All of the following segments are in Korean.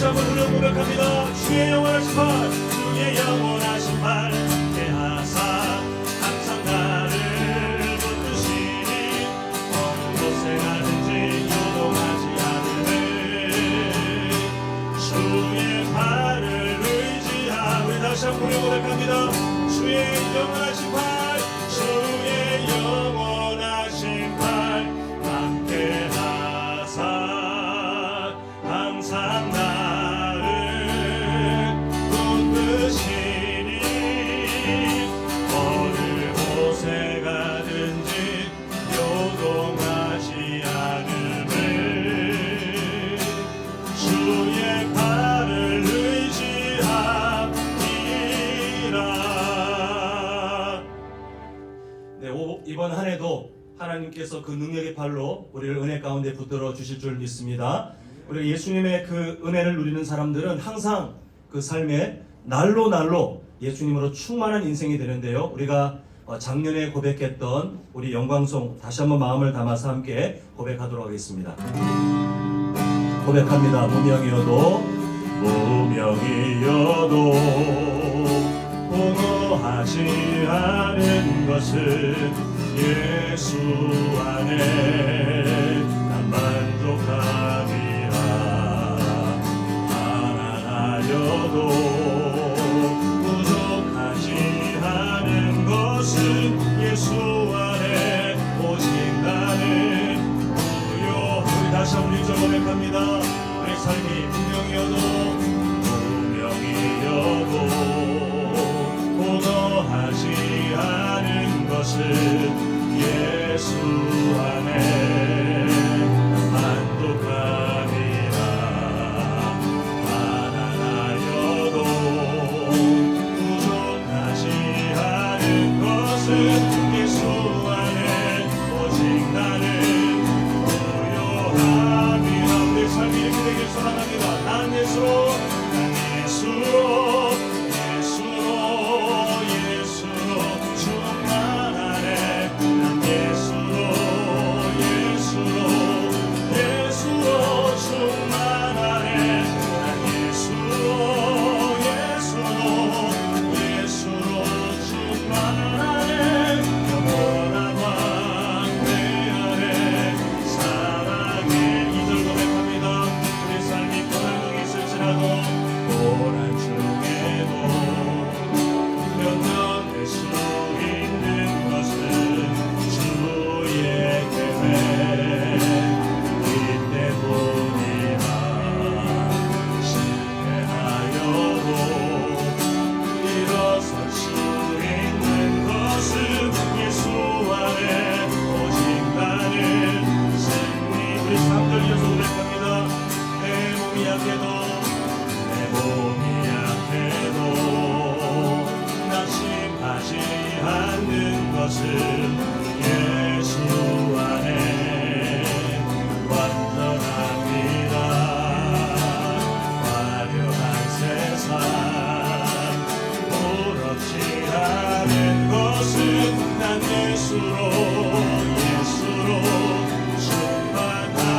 다시 한번 우리 고백합니다. 주의 영원하신 팔, 주의 영원하신 팔 대하사 항상 나를 붙드시니 어느 곳에 가든지 요동하지 않으네. 주의 팔을 의지하. 우리 다시 한번 우리 고백합니다. 주의 영원하신 팔, 주의 영원하신 팔 함께 하사 항상 나를 붙드시니 어느 곳에 가든지 요동하지 않음을. 주의 팔을 의지함이라. 이번 한 해도 하나님께서 그 능력의 팔로 우리를 은혜 가운데 붙들어 주실 줄 믿습니다. 우리 예수님의 그 은혜를 누리는 사람들은 항상 그 삶에 날로 예수님으로 충만한 인생이 되는데요. 우리가 작년에 고백했던 우리 영광송 다시 한번 마음을 담아서 함께 고백하도록 하겠습니다. 고백합니다. 무명이어도 공허하지 않은 것은 예수 안에 난 만족함이라. 가난하여도 부족하지 않은 것은 예수 안에 오직 나는 무효. 우리 다시 한번 읽어 고백합니다. 우리 삶이 무명이어도 공허하지 않은 것은 예수 안에 만족함이라. 가난하여도 부족하지 않은 것은 예수 안에 오직 나는 무효함이라. 우리 삶이 이렇게 되길 소망합니다. 난 예수로 충만하네. 난 예수로 충만하네. 난 예수로 충만하네. 영원한 왕래 안에 사랑의. 2절 고백합니다. 우리 삶이 고난이 있을지라도 고난 중에도 견뎌낼 수 있는 것은 주의 계획 이 때문이라. 실패하여도 일어설 수 있는 것은 예수 안에 오직 나는 승리. 우리 3절 이어서 고백합니다. 내 몸이 약해도 낙심하지 않는 것은 예수 안에 완전합니다. 화려한 세상 부럽지 않은 것은 난 예수로 충만함이라.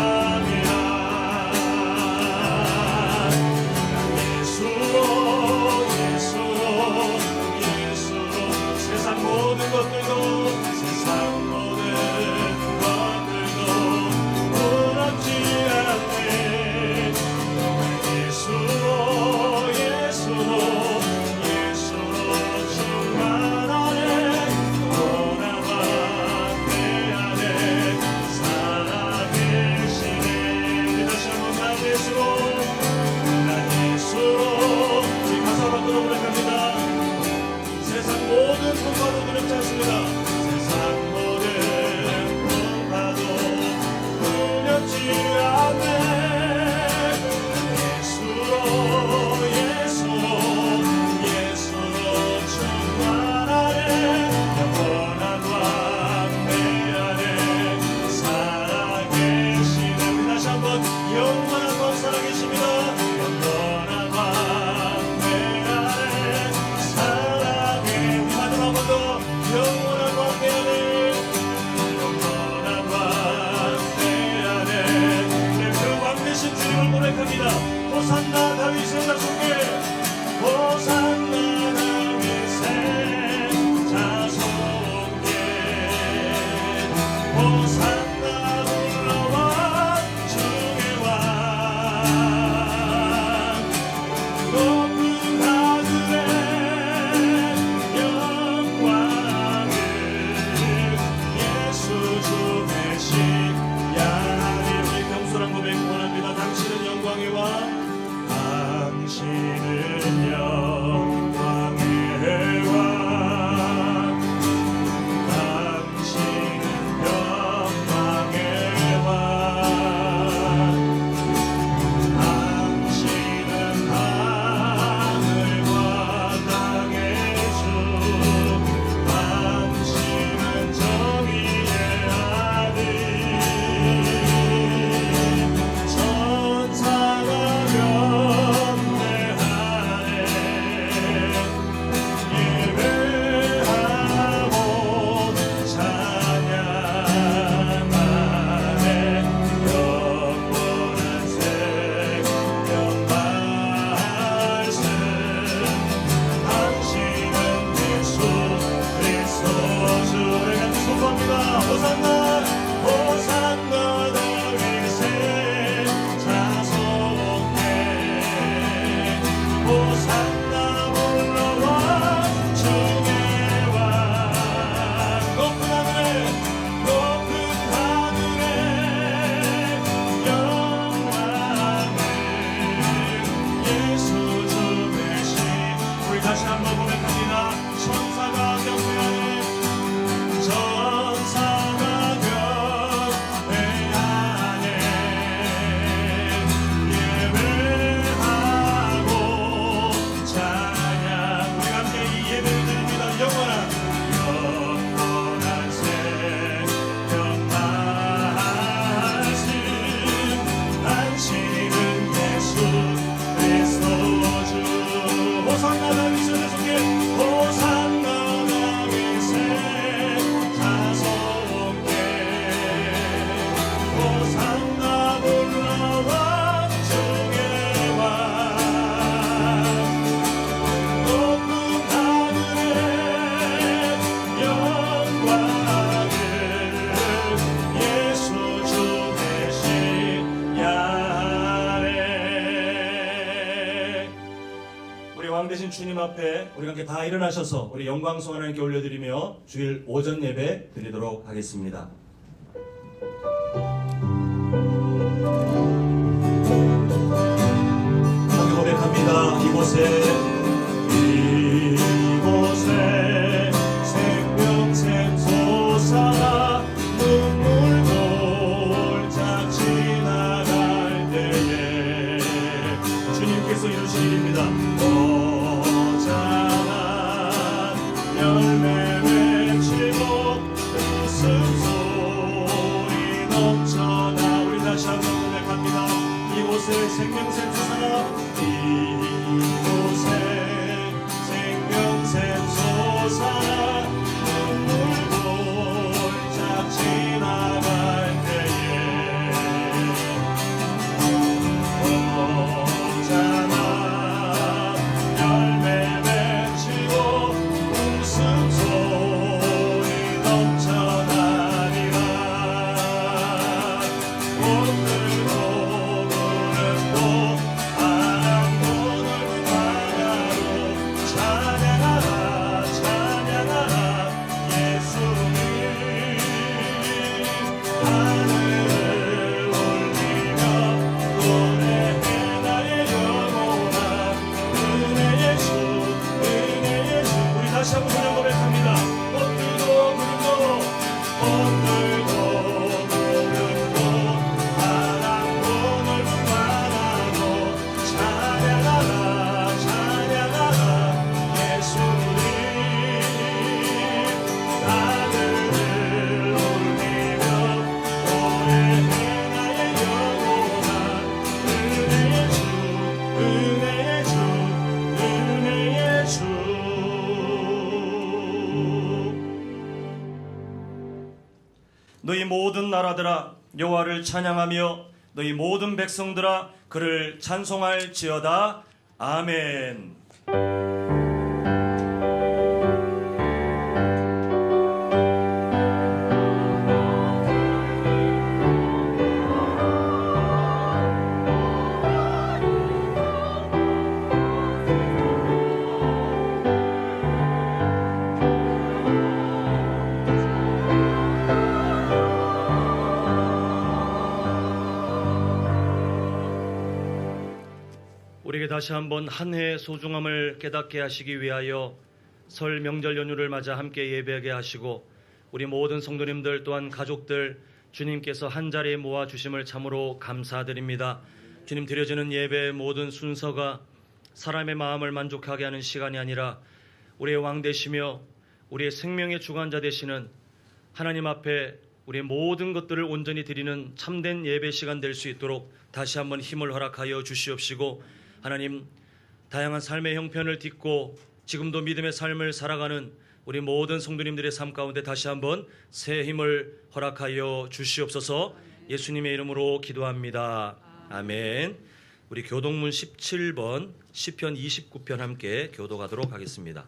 예수로 세상 모든 것들도 세상 호산나 다윗의 자손께 호산나 다윗의 자손께 호산나 올라와 주의 왕 높은 하늘에 영광을 예수 주 대신 야하니 우리 겸손한 고백 원합니다. 당신은 영광의 왕 당신은 영광의 왕 당신은 영광의 왕 당신은 하늘과 땅의 주 당신은 정의의 아들 천사가 경배하네 예배하고 찬양하네 영원한 생명 말씀 당신은 예수 그리스도 주의 간 소소합니다. 호산나 호산나 다윗의 자손께 호산나 올라와 주의 왕 높은 하늘에 영광을 예수 주 대신 우리 다시 한번 고백합니다. 천사가 경배하네 천사가 경배하네 예배하고 찬양 우리 함께 이 예배를 드립니다. 영원한 생명 말씀 당신은 예수 그리스도 주 호산나 다윗의 자손께 호산나 다윗의 자손께 호산나 올라와 주의 왕 높은 하늘에 영광을 예수 주 대신 야하네. 우리 왕 대신 주님 앞에 우리 함께 다 일어나셔서 우리 영광송 하나님께 올려드리며 주일 오전 예배 드리도록 하겠습니다. 함께 고백합니다. 이곳에 생명샘 솟아 눈물 골짝 지나갈 때에 주님께서 이루신 일입니다. 오자나 열매 맺히고 웃음소리 넘쳐나 우리 다시 한번 고백합니다. 이곳에 생명샘 솟아 이곳에 생명샘 솟아 눈물 골짝 지나갈 때에 오자나 열매 맺히고 웃음소리 넘쳐나리라 오늘도 부르고 바람도 넓은 바다로 찬양하라 찬양하라 예수님 하늘을 울리며 노래해 나의 영혼아 은혜의 주 은혜의 주 우리 다시 한번 그냥 고백합니다. 오늘도 구름도 바람도 넓은 바다로 찬양하라 찬양하라 예수님 하늘을 울리며 노래해 나의 영혼아 은혜의 주 은혜의 주 은혜의 주 너희 모든 나라들아 여호와를 찬양하며 너희 모든 백성들아 그를 찬송할지어다. 아멘. 우리에게 다시 한번 한 해의 소중함을 깨닫게 하시기 위하여 설 명절 연휴를 맞아 함께 예배하게 하시고 우리 모든 성도님들 또한 가족들 주님께서 한 자리에 모아주심을 참으로 감사드립니다. 주님, 드려지는 예배의 모든 순서가 사람의 마음을 만족하게 하는 시간이 아니라 우리의 왕 되시며 우리의 생명의 주관자 되시는 하나님 앞에 우리의 모든 것들을 온전히 드리는 참된 예배 시간 될 수 있도록 다시 한번 힘을 허락하여 주시옵시고, 하나님, 다양한 삶의 형편을 딛고 지금도 믿음의 삶을 살아가는 우리 모든 성도님들의 삶 가운데 다시 한번 새 힘을 허락하여 주시옵소서. 예수님의 이름으로 기도합니다. 아멘. 우리 교동문 17번 시편 29편 함께 교도가도록 하겠습니다.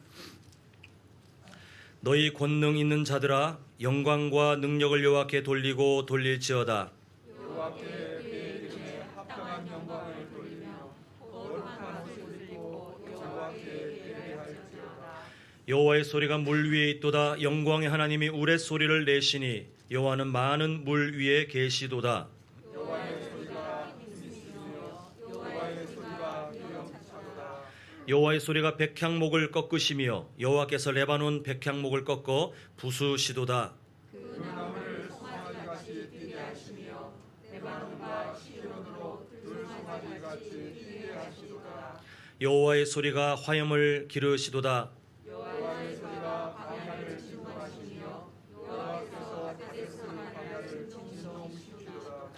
너희 권능 있는 자들아, 영광과 능력을 여호와께 돌리고 돌릴지어다. 여호와께 그의 이름에 합당한 영광을 돌리며 거룩한 옷을 입고 여호와께 예배할지어다. 여호와의 소리가 물 위에 있도다. 영광의 하나님이 우레 소리를 내시니 여호와는 많은 물 위에 계시도다. 여호와의 소리가 힘있으며 여호와의 소리가 유영차도다. 여호와의 소리가 백향목을 꺾으시며 여호와께서 레바논 백향목을 꺾어 부수시도다. 그 나무를 송아지같이 뛰게 하시며 레바논과 시온으로 들송아지같이 뛰게 하시도다. 여호와의 소리가 화염을 기르시도다. 여호와의 소리가 광야를 진동하시며 여호와께서 가데스의 광야를 진동시키도다.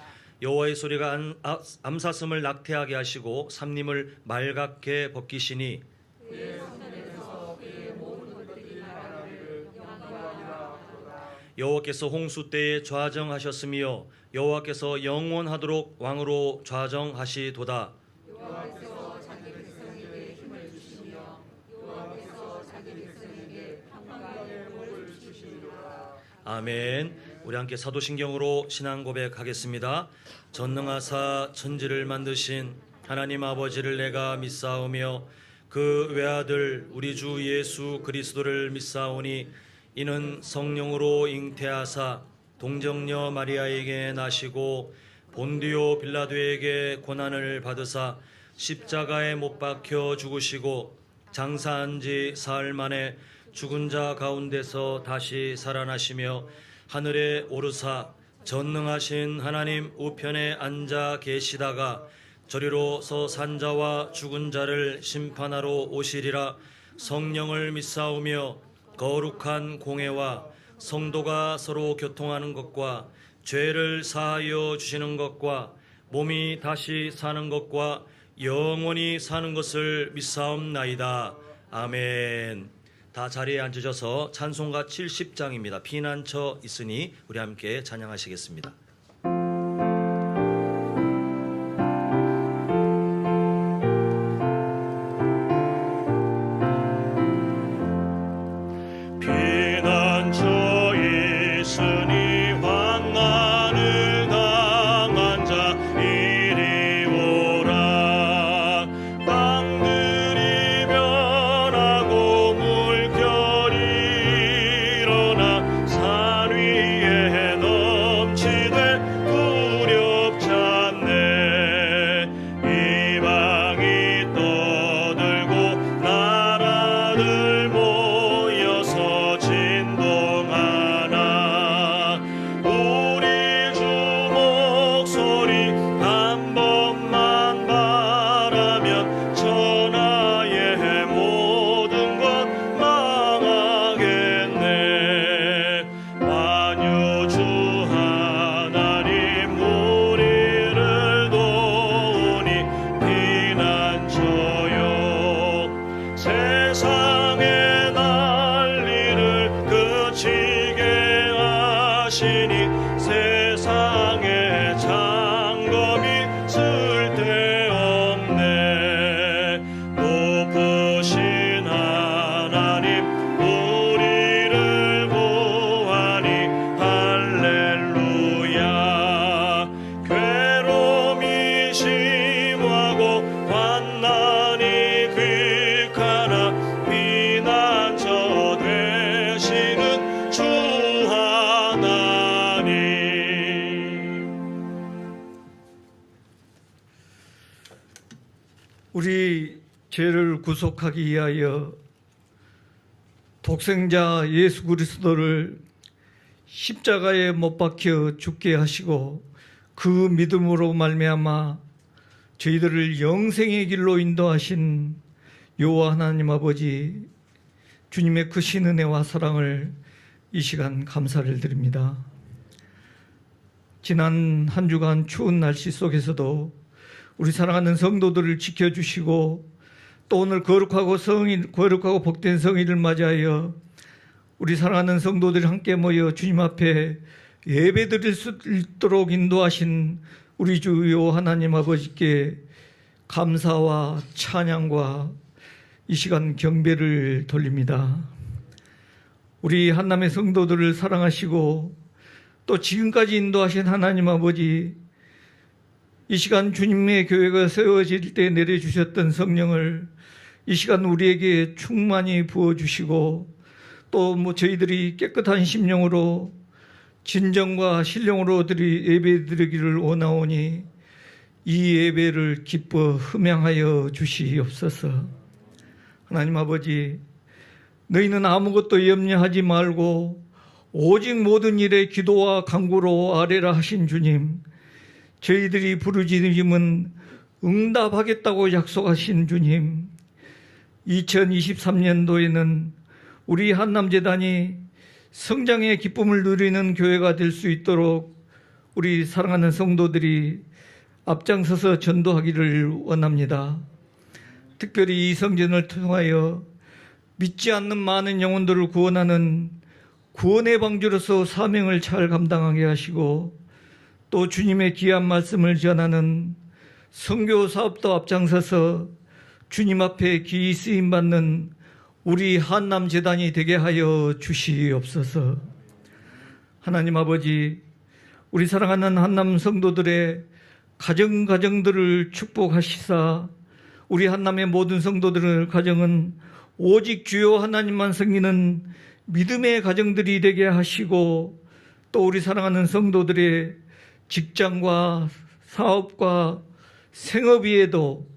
여호와의 소리가 암사슴을 낙태하게 하시고 삼림을 맑게 벗기시니 그의 손에서 그의 모든 것들이 나라를 영광이라 하도다. 여호와께서 홍수 때에 좌정하셨으며 여호와께서 영원하도록 왕으로 좌정하시도다. 여호와께서 자기 백성에게 힘을 주시며 여호와께서 자기 백성에게 평강의 복을 주시리로다. 아멘. 우리 함께 사도신경으로 신앙 고백하겠습니다. 전능하사 천지를 만드신 하나님 아버지를 내가 믿사오며 그 외아들 우리 주 예수 그리스도를 믿사오니 이는 성령으로 잉태하사 동정녀 마리아에게 나시고 본디오 빌라도에게 고난을 받으사 십자가에 못 박혀 죽으시고 장사한 지 사흘 만에 죽은 자 가운데서 다시 살아나시며 하늘에 오르사 전능하신 하나님 우편에 앉아 계시다가 저리로서 산자와 죽은 자를 심판하러 오시리라. 성령을 믿사오며 거룩한 공회와 성도가 서로 교통하는 것과 죄를 사하여 주시는 것과 몸이 다시 사는 것과 영원히 사는 것을 믿사옵나이다. 아멘. 다 자리에 앉으셔서 찬송가 70장입니다. 피난처 있으니 우리 함께 찬양하시겠습니다. 피난처 있으니 환난을 당한 자 이리 오라. 땅들이 변하고 물결이 일어나 산 위에 넘치되 두렵지 않네. 이방이 떠들고 나라들 모여서 진동하나 우리 주 목소리 한 번만 말하면 천하의 모든 것 망하겠네. 만유주 하나님 우리를 도우니 피난처요. 세상의 난리를 그치게 하시니 세상의 장검이 쓸 만난이 극하나 피난처 되시는 주 하나님. 우리 죄를 구속하기 위하여 독생자 예수 그리스도를 십자가에 못 박혀 죽게 하시고 그 믿음으로 말미암아 저희들을 영생의 길로 인도하신 여호와 하나님 아버지, 주님의 크신 은혜와 사랑을 이 시간 감사를 드립니다. 지난 한 주간 추운 날씨 속에서도 우리 사랑하는 성도들을 지켜주시고 또 오늘 거룩하고 복된 성일을 맞이하여 우리 사랑하는 성도들이 함께 모여 주님 앞에 예배드릴 수 있도록 인도하신 우리 주요 하나님 아버지께 감사와 찬양과 이 시간 경배를 돌립니다. 우리 한남의 성도들을 사랑하시고 또 지금까지 인도하신 하나님 아버지, 이 시간 주님의 교회가 세워질 때 내려주셨던 성령을 이 시간 우리에게 충만히 부어주시고 또 저희들이 깨끗한 심령으로 진정과 신령으로 예배드리기를 원하오니 이 예배를 기뻐 흠양하여 주시옵소서. 하나님 아버지, 너희는 아무것도 염려하지 말고 오직 모든 일에 기도와 간구로 아뢰라 하신 주님, 저희들이 부르짖으면 응답하겠다고 약속하신 주님, 2023년도에는 우리 한남재단이 성장의 기쁨을 누리는 교회가 될 수 있도록 우리 사랑하는 성도들이 앞장서서 전도하기를 원합니다. 특별히 이 성전을 통하여 믿지 않는 많은 영혼들을 구원하는 구원의 방주로서 사명을 잘 감당하게 하시고 또 주님의 귀한 말씀을 전하는 선교 사업도 앞장서서 주님 앞에 귀히 쓰임받는 우리 한남재단이 되게 하여 주시옵소서. 하나님 아버지, 우리 사랑하는 한남 성도들의 가정들을 축복하시사 우리 한남의 모든 성도들의 가정은 오직 주요 하나님만 섬기는 믿음의 가정들이 되게 하시고 또 우리 사랑하는 성도들의 직장과 사업과 생업 위에도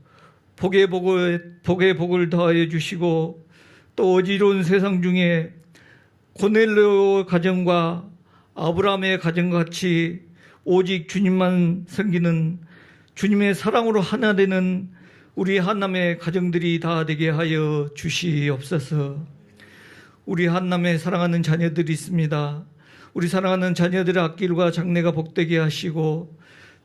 복의 복을 더하여 주시고 또 어지러운 세상 중에 고넬료 가정과 아브라함의 가정같이 오직 주님만 섬기는 주님의 사랑으로 하나 되는 우리 한남의 가정들이 다 되게 하여 주시옵소서. 우리 한남에 사랑하는 자녀들이 있습니다. 우리 사랑하는 자녀들의 앞길과 장래가 복되게 하시고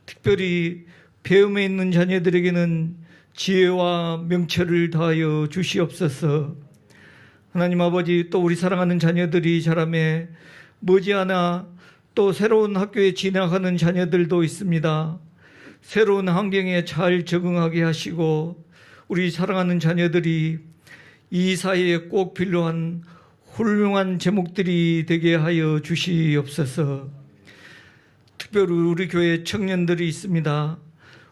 특별히 배움에 있는 자녀들에게는 지혜와 명철을 다하여 주시옵소서. 하나님 아버지, 또 우리 사랑하는 자녀들이 자라매 머지않아 또 새로운 학교에 진학하는 자녀들도 있습니다. 새로운 환경에 잘 적응하게 하시고 우리 사랑하는 자녀들이 이 사회에 꼭 필요한 훌륭한 제목들이 되게 하여 주시옵소서. 특별히 우리 교회 청년들이 있습니다.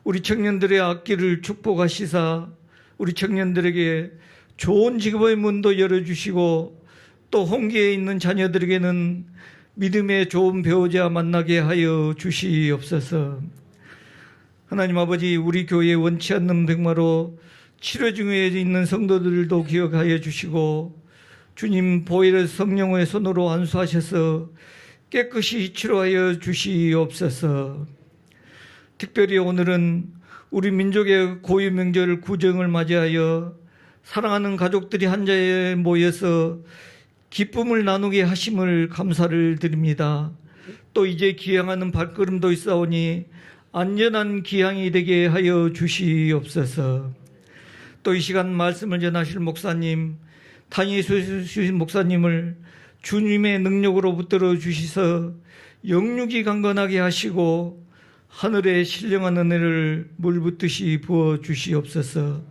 우리 청년들의 앞길을 축복하시사 우리 청년들에게 좋은 직업의 문도 열어주시고 또 홍기에 있는 자녀들에게는 믿음의 좋은 배우자 만나게 하여 주시옵소서. 하나님 아버지, 우리 교회에 원치 않는 백마로 치료 중에 있는 성도들도 기억하여 주시고 주님 보혈의 성령의 손으로 안수하셔서 깨끗이 치료하여 주시옵소서. 특별히 오늘은 우리 민족의 고유 명절 구정을 맞이하여 사랑하는 가족들이 한 자리에 모여서 기쁨을 나누게 하심을 감사를 드립니다. 또 이제 기향하는 발걸음도 있사오니 안전한 기향이 되게 하여 주시옵소서. 또 이 시간 말씀을 전하실 목사님, 탄이 주신 목사님을 주님의 능력으로 붙들어 주시서 영육이 강건하게 하시고 하늘의 신령한 은혜를 물붓듯이 부어 주시옵소서.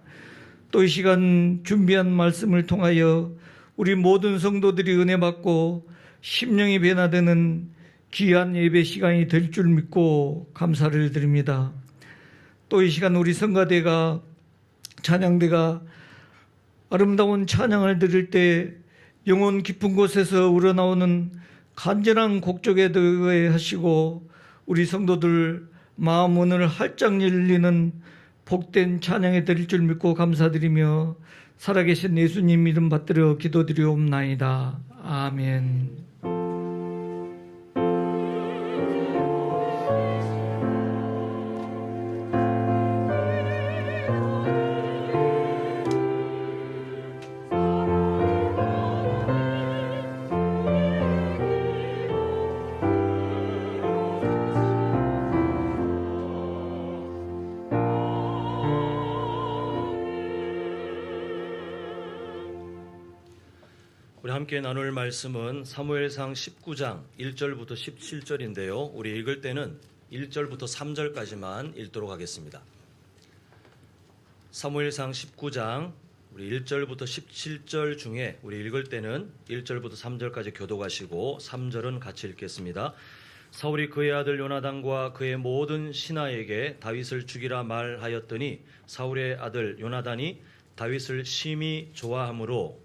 또 이 시간 준비한 말씀을 통하여 우리 모든 성도들이 은혜 받고 심령이 변화되는 귀한 예배 시간이 될 줄 믿고 감사를 드립니다. 또 이 시간 우리 성가대가 찬양대가 아름다운 찬양을 드릴 때 영혼 깊은 곳에서 우러나오는 간절한 곡적에 더하시고 우리 성도들 마음 문을 활짝 열리는 복된 찬양에 드릴 줄 믿고 감사드리며 살아계신 예수님 이름 받들어 기도드리옵나이다. 아멘. 우리 함께 나눌 말씀은 사무엘상 19장 1절부터 17절인데요. 우리 읽을 때는 1절부터 3절까지만 읽도록 하겠습니다. 사무엘상 19장 우리 1절부터 17절 중에 우리 읽을 때는 1절부터 3절까지 교독하시고 3절은 같이 읽겠습니다. 사울이 그의 아들 요나단과 그의 모든 신하에게 다윗을 죽이라 말하였더니 사울의 아들 요나단이 다윗을 심히 좋아하므로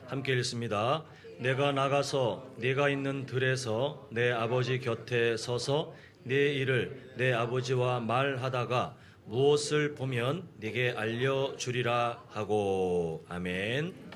함께 읽습니다. 내가 나가서 네가 있는 들에서 내 아버지 곁에 서서 네 일을 내 아버지와 말하다가 무엇을 보면 네게 알려주리라 하고. 아멘.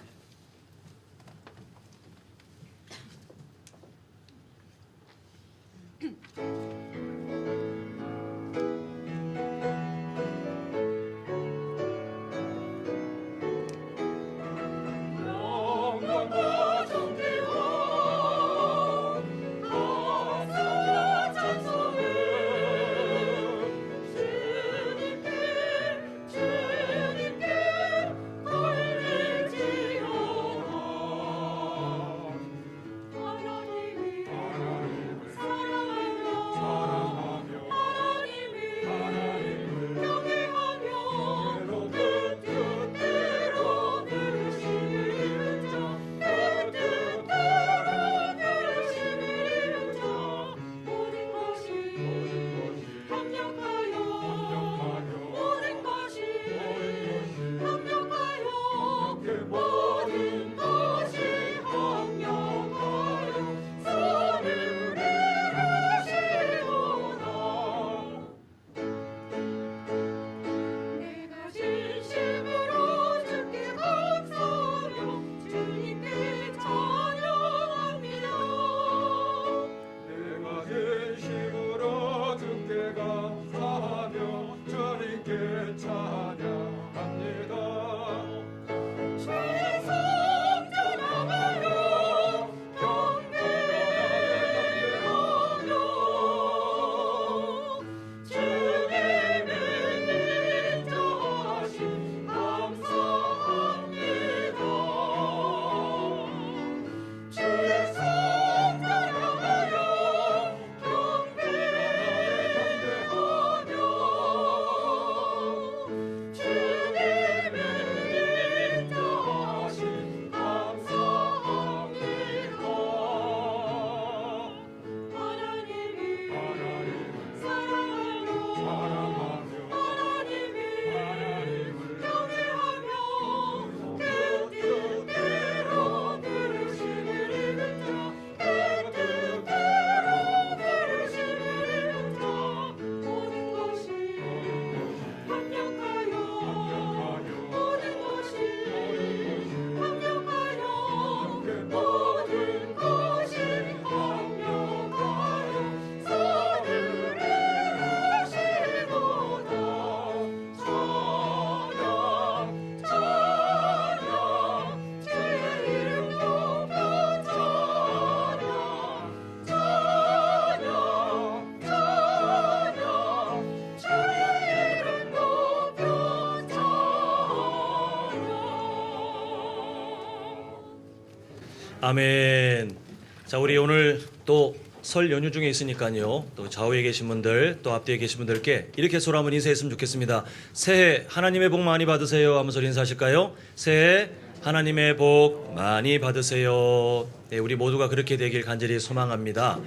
아멘. 자, 우리 오늘 또 설 연휴 중에 있으니까요. 또 좌우에 계신 분들, 또 앞뒤에 계신 분들께 이렇게 서로 한번 인사했으면 좋겠습니다. 새해 하나님의 복 많이 받으세요 하면서 인사하실까요? 새해 하나님의 복 많이 받으세요. 네, 우리 모두가 그렇게 되길 간절히 소망합니다.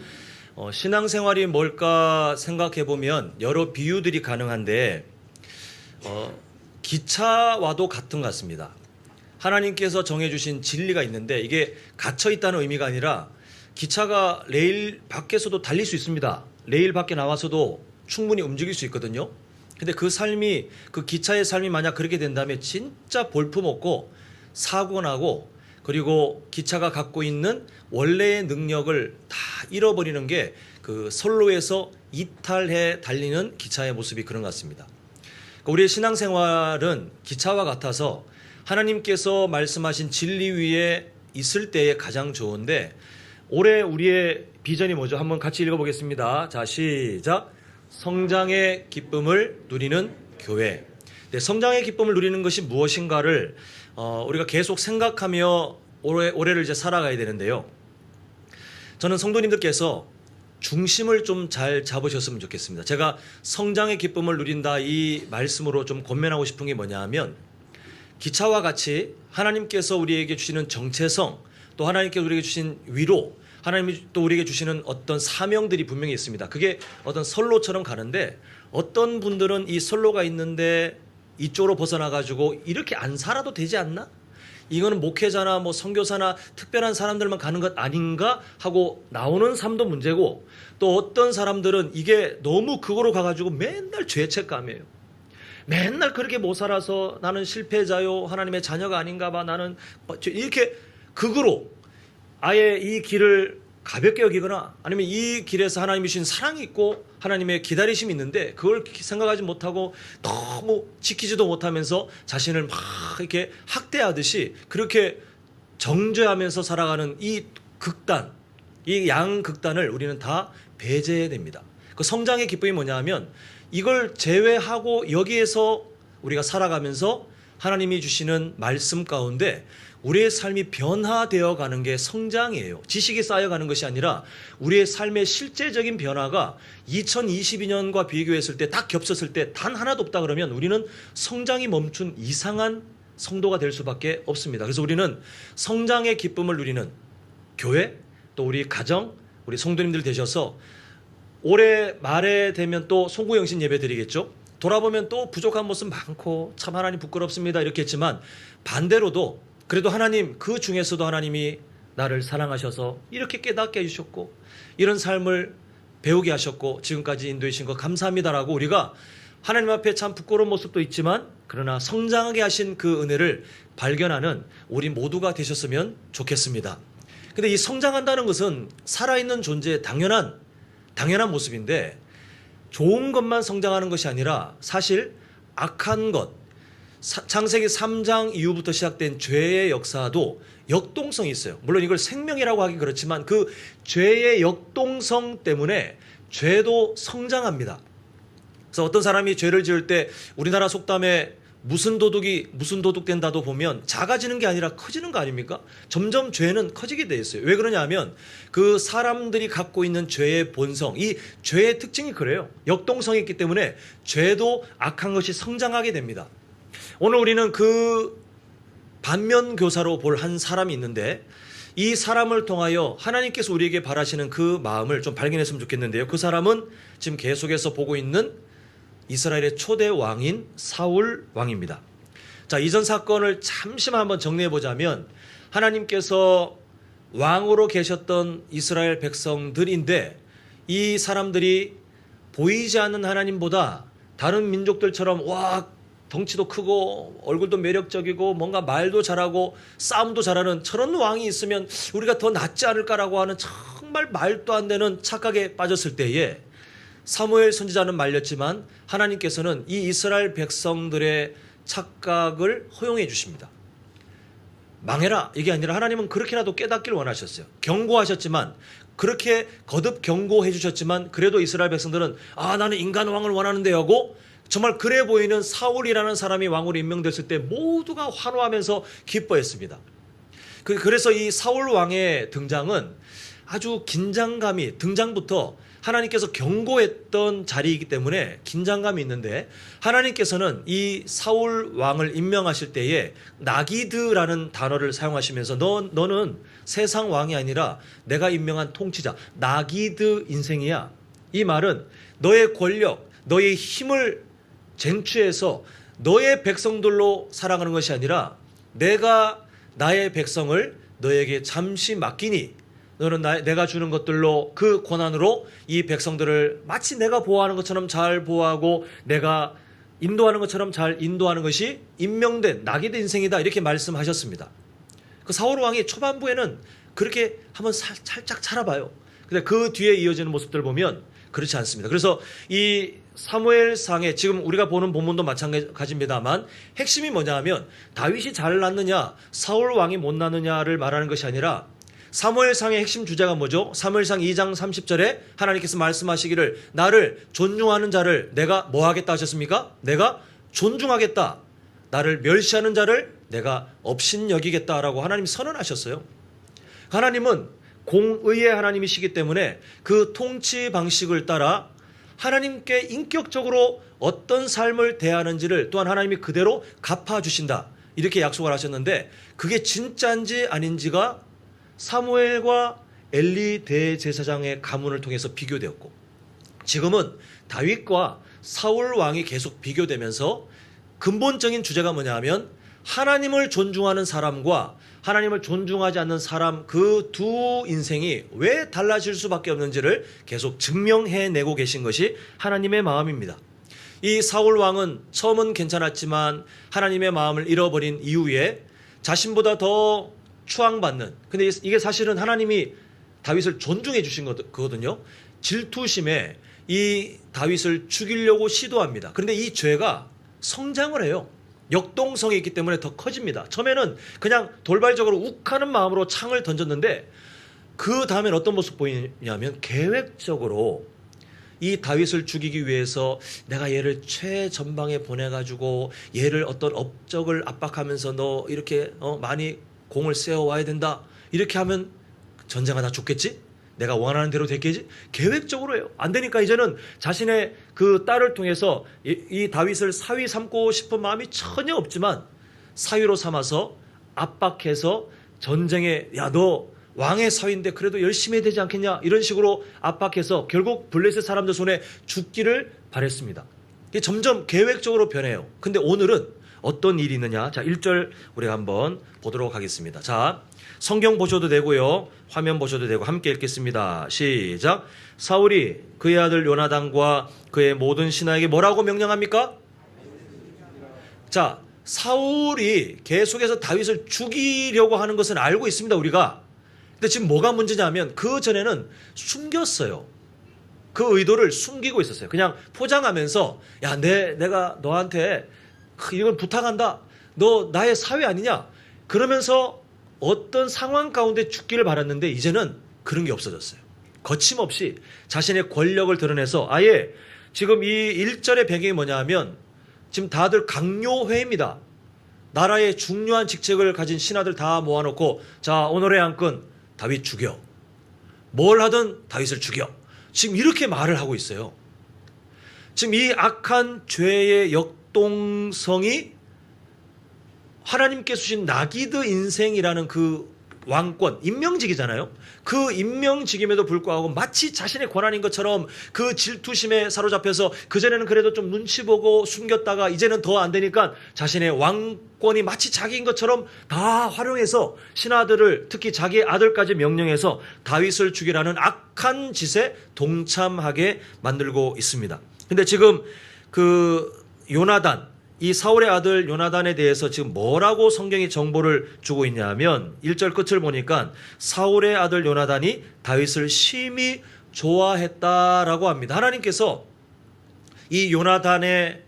신앙생활이 뭘까 생각해 보면 여러 비유들이 가능한데 기차와도 같은 것 같습니다. 하나님께서 정해주신 진리가 있는데 이게 갇혀 있다는 의미가 아니라 기차가 레일 밖에서도 달릴 수 있습니다. 레일 밖에 나와서도 충분히 움직일 수 있거든요. 근데 그 삶이, 그 기차의 삶이 만약 그렇게 된다면 진짜 볼품없고 사고가 나고, 그리고 기차가 갖고 있는 원래의 능력을 다 잃어버리는 게 그 선로에서 이탈해 달리는 기차의 모습이 그런 것 같습니다. 우리의 신앙생활은 기차와 같아서 하나님께서 말씀하신 진리 위에 있을 때에 가장 좋은데, 올해 우리의 비전이 뭐죠? 한번 같이 읽어보겠습니다. 자, 시작. 성장의 기쁨을 누리는 교회. 네, 성장의 기쁨을 누리는 것이 무엇인가를 우리가 계속 생각하며 올해를 이제 살아가야 되는데요. 저는 성도님들께서 중심을 좀 잘 잡으셨으면 좋겠습니다. 제가 성장의 기쁨을 누린다 이 말씀으로 좀 권면하고 싶은 게 뭐냐 하면, 기차와 같이 하나님께서 우리에게 주시는 정체성, 또 하나님께서 우리에게 주신 위로, 하나님이 또 우리에게 주시는 어떤 사명들이 분명히 있습니다. 그게 어떤 선로처럼 가는데, 어떤 분들은 이 선로가 있는데 이쪽으로 벗어나가지고 이렇게 안 살아도 되지 않나? 이거는 목회자나 뭐 선교사나 특별한 사람들만 가는 것 아닌가 하고 나오는 삶도 문제고, 또 어떤 사람들은 이게 너무 그거로 가가지고 맨날 죄책감이에요. 맨날 그렇게 못 살아서 나는 실패자요, 하나님의 자녀가 아닌가 봐, 나는 이렇게 극으로 아예 이 길을 가볍게 여기거나, 아니면 이 길에서 하나님이 주신 사랑이 있고 하나님의 기다리심이 있는데 그걸 생각하지 못하고 너무 지키지도 못하면서 자신을 막 이렇게 학대하듯이 그렇게 정죄하면서 살아가는 이 극단, 이 양극단을 우리는 다 배제해야 됩니다. 그 성장의 기쁨이 뭐냐 하면, 이걸 제외하고 여기에서 우리가 살아가면서 하나님이 주시는 말씀 가운데 우리의 삶이 변화되어 가는 게 성장이에요. 지식이 쌓여가는 것이 아니라 우리의 삶의 실제적인 변화가 2022년과 비교했을 때 딱 겹쳤을 때 단 하나도 없다 그러면 우리는 성장이 멈춘 이상한 성도가 될 수밖에 없습니다. 그래서 우리는 성장의 기쁨을 누리는 교회, 또 우리 가정, 우리 성도님들 되셔서 올해 말에 되면 또 송구영신 예배 드리겠죠. 돌아보면 또 부족한 모습 많고 참 하나님 부끄럽습니다 이렇게 했지만, 반대로도 그래도 하나님, 그 중에서도 하나님이 나를 사랑하셔서 이렇게 깨닫게 해주셨고 이런 삶을 배우게 하셨고 지금까지 인도해 주신 거 감사합니다라고 우리가 하나님 앞에 참 부끄러운 모습도 있지만 그러나 성장하게 하신 그 은혜를 발견하는 우리 모두가 되셨으면 좋겠습니다. 근데 이 성장한다는 것은 살아있는 존재의 당연한 모습인데, 좋은 것만 성장하는 것이 아니라 사실 악한 것, 창세기 3장 이후부터 시작된 죄의 역사도 역동성이 있어요. 물론 이걸 생명이라고 하긴 그렇지만 그 죄의 역동성 때문에 죄도 성장합니다. 그래서 어떤 사람이 죄를 지을 때 우리나라 속담에 무슨 도둑 된다도 보면 작아지는 게 아니라 커지는 거 아닙니까? 점점 죄는 커지게 돼 있어요. 왜 그러냐 하면 그 사람들이 갖고 있는 죄의 본성, 이 죄의 특징이 그래요. 역동성이 있기 때문에 죄도 악한 것이 성장하게 됩니다. 오늘 우리는 그 반면 교사로 볼 한 사람이 있는데, 이 사람을 통하여 하나님께서 우리에게 바라시는 그 마음을 좀 발견했으면 좋겠는데요. 그 사람은 지금 계속해서 보고 있는 이스라엘의 초대 왕인 사울 왕입니다. 자, 이전 사건을 잠시만 한번 정리해 보자면, 하나님께서 왕으로 계셨던 이스라엘 백성들인데 이 사람들이 보이지 않는 하나님보다 다른 민족들처럼 덩치도 크고 얼굴도 매력적이고 뭔가 말도 잘하고 싸움도 잘하는 저런 왕이 있으면 우리가 더 낫지 않을까라고 하는 정말 말도 안 되는 착각에 빠졌을 때에 사무엘 선지자는 말렸지만 하나님께서는 이 이스라엘 백성들의 착각을 허용해 주십니다. 망해라 이게 아니라 하나님은 그렇게라도 깨닫길 원하셨어요. 경고하셨지만, 그렇게 거듭 경고해 주셨지만 그래도 이스라엘 백성들은 나는 인간 왕을 원하는데 하고 정말 그래 보이는 사울이라는 사람이 왕으로 임명됐을 때 모두가 환호하면서 기뻐했습니다. 그래서 이 사울 왕의 등장은 아주 긴장감이 등장부터 하나님께서 경고했던 자리이기 때문에 긴장감이 있는데, 하나님께서는 이 사울 왕을 임명하실 때에 나기드라는 단어를 사용하시면서 너는 세상 왕이 아니라 내가 임명한 통치자 나기드 인생이야. 이 말은 너의 권력, 너의 힘을 쟁취해서 너의 백성들로 살아가는 것이 아니라 내가 나의 백성을 너에게 잠시 맡기니 너는 내가 주는 것들로, 그 권한으로 이 백성들을 마치 내가 보호하는 것처럼 잘 보호하고 내가 인도하는 것처럼 잘 인도하는 것이 임명된 나기드 인생이다, 이렇게 말씀하셨습니다. 그 사울 왕이 초반부에는 그렇게 한번 살짝 살아봐요. 근데 그 뒤에 이어지는 모습들을 보면 그렇지 않습니다. 그래서 이 사무엘상에 지금 우리가 보는 본문도 마찬가지입니다만 핵심이 뭐냐 하면 다윗이 잘 낳느냐 사울 왕이 못 낳느냐를 말하는 것이 아니라, 사무엘상의 핵심 주제가 뭐죠? 사무엘상 2장 30절에 하나님께서 말씀하시기를 나를 존중하는 자를 내가 뭐 하겠다 하셨습니까? 내가 존중하겠다. 나를 멸시하는 자를 내가 업신여기겠다라고 하나님이 선언하셨어요. 하나님은 공의의 하나님이시기 때문에 그 통치 방식을 따라 하나님께 인격적으로 어떤 삶을 대하는지를 또한 하나님이 그대로 갚아주신다, 이렇게 약속을 하셨는데, 그게 진짜인지 아닌지가 사무엘과 엘리 대제사장의 가문을 통해서 비교되었고, 지금은 다윗과 사울 왕이 계속 비교되면서 근본적인 주제가 뭐냐 하면 하나님을 존중하는 사람과 하나님을 존중하지 않는 사람, 그 두 인생이 왜 달라질 수밖에 없는지를 계속 증명해내고 계신 것이 하나님의 마음입니다. 이 사울 왕은 처음은 괜찮았지만 하나님의 마음을 잃어버린 이후에 자신보다 더 추앙받는, 근데 이게 사실은 하나님이 다윗을 존중해 주신 거거든요. 질투심에 이 다윗을 죽이려고 시도합니다. 그런데 이 죄가 성장을 해요. 역동성이 있기 때문에 더 커집니다. 처음에는 그냥 돌발적으로 욱하는 마음으로 창을 던졌는데, 그 다음엔 어떤 모습 보이냐면 계획적으로 이 다윗을 죽이기 위해서 내가 얘를 최전방에 보내가지고 얘를 어떤 업적을 압박하면서 너 이렇게 많이 공을 세워와야 된다, 이렇게 하면 전쟁하다 죽겠지? 내가 원하는 대로 됐겠지? 계획적으로 해요. 안 되니까 이제는 자신의 그 딸을 통해서 이 다윗을 사위 삼고 싶은 마음이 전혀 없지만 사위로 삼아서 압박해서 전쟁에, 야, 너 왕의 사위인데 그래도 열심히 해야 되지 않겠냐, 이런 식으로 압박해서 결국 블레셋 사람들 손에 죽기를 바랬습니다. 이게 점점 계획적으로 변해요. 근데 오늘은 어떤 일이 있느냐? 자, 1절 우리가 한번 보도록 하겠습니다. 자, 성경 보셔도 되고요, 화면 보셔도 되고 함께 읽겠습니다. 시작. 사울이 그의 아들 요나단과 그의 모든 신하에게 뭐라고 명령합니까? 자, 사울이 계속해서 다윗을 죽이려고 하는 것은 알고 있습니다, 우리가. 근데 지금 뭐가 문제냐면 그 전에는 숨겼어요. 그 의도를 숨기고 있었어요. 그냥 포장하면서, 야, 내가 너한테 이걸 부탁한다, 너 나의 사위 아니냐, 그러면서 어떤 상황 가운데 죽기를 바랐는데 이제는 그런 게 없어졌어요. 거침없이 자신의 권력을 드러내서, 아예 지금 이 1절의 배경이 뭐냐 하면 지금 다들 강요회입니다. 나라의 중요한 직책을 가진 신하들 다 모아놓고, 자, 오늘의 안건 다윗 죽여, 뭘 하든 다윗을 죽여, 지금 이렇게 말을 하고 있어요. 지금 이 악한 죄의 역동성이 하나님께서 주신 나기드 인생이라는 그 왕권, 임명직이잖아요. 그 임명직임에도 불구하고 마치 자신의 권한인 것처럼 그 질투심에 사로잡혀서, 그전에는 그래도 좀 눈치 보고 숨겼다가 이제는 더 안 되니까 자신의 왕권이 마치 자기인 것처럼 다 활용해서 신하들을, 특히 자기의 아들까지 명령해서 다윗을 죽이라는 악한 짓에 동참하게 만들고 있습니다. 근데 지금 그 요나단, 이 사울의 아들 요나단에 대해서 지금 뭐라고 성경이 정보를 주고 있냐면 1절 끝을 보니까 사울의 아들 요나단이 다윗을 심히 좋아했다라고 합니다. 하나님께서 이 요나단의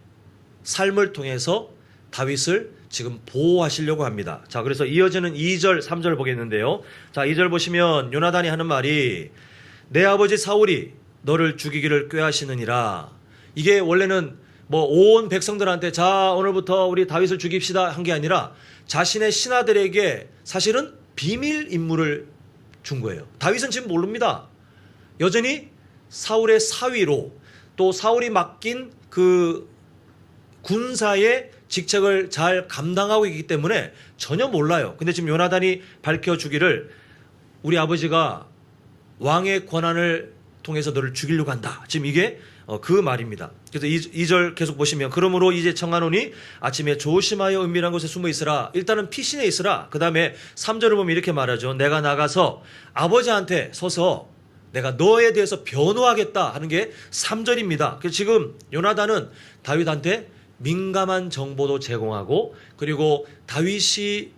삶을 통해서 다윗을 지금 보호하시려고 합니다. 자, 그래서 이어지는 2절, 3절 보겠는데요. 자, 2절 보시면 요나단이 하는 말이, 내 아버지 사울이 너를 죽이기를 꾀하시느니라. 이게 원래는 온 백성들한테 자, 오늘부터 우리 다윗을 죽입시다 한 게 아니라 자신의 신하들에게 사실은 비밀 임무를 준 거예요. 다윗은 지금 모릅니다. 여전히 사울의 사위로 또 사울이 맡긴 그 군사의 직책을 잘 감당하고 있기 때문에 전혀 몰라요. 근데 지금 요나단이 밝혀주기를 우리 아버지가 왕의 권한을 통해서 너를 죽이려고 한다. 지금 이게 그 말입니다. 그래서 2절 계속 보시면 그러므로 이제 청하노니 아침에 조심하여 은밀한 곳에 숨어 있으라. 일단은 피신해 있으라. 그 다음에 3절을 보면 이렇게 말하죠. 내가 나가서 아버지한테 서서 내가 너에 대해서 변호하겠다 하는 게 3절입니다. 그래서 지금 요나단은 다윗한테 민감한 정보도 제공하고 그리고 다윗이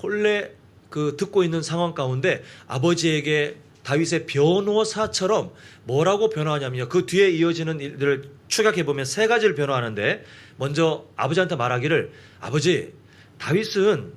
본래 그 듣고 있는 상황 가운데 아버지에게 다윗의 변호사처럼 뭐라고 변호하냐면요. 그 뒤에 이어지는 일들을 추격해 보면 세 가지를 변호하는데 먼저 아버지한테 말하기를 아버지 다윗은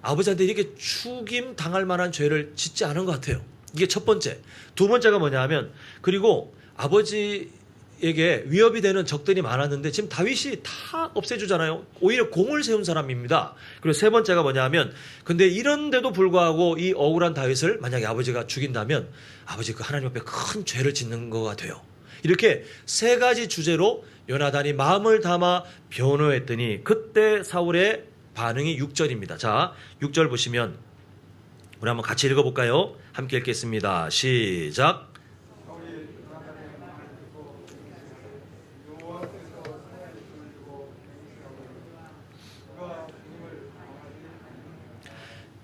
아버지한테 이렇게 죽임 당할 만한 죄를 짓지 않은 것 같아요. 이게 첫 번째. 두 번째가 뭐냐 하면 그리고 아버지에게 위협이 되는 적들이 많았는데 지금 다윗이 다 없애주잖아요. 오히려 공을 세운 사람입니다. 그리고 세 번째가 뭐냐 하면 근데 이런데도 불구하고 이 억울한 다윗을 만약에 아버지가 죽인다면 아버지 그 하나님 앞에 큰 죄를 짓는 것 같아요. 이렇게 세 가지 주제로 요나단이 마음을 담아 변호했더니 그때 사울의 반응이 6절입니다. 자, 6절 보시면 우리 한번 같이 읽어볼까요? 함께 읽겠습니다. 시작.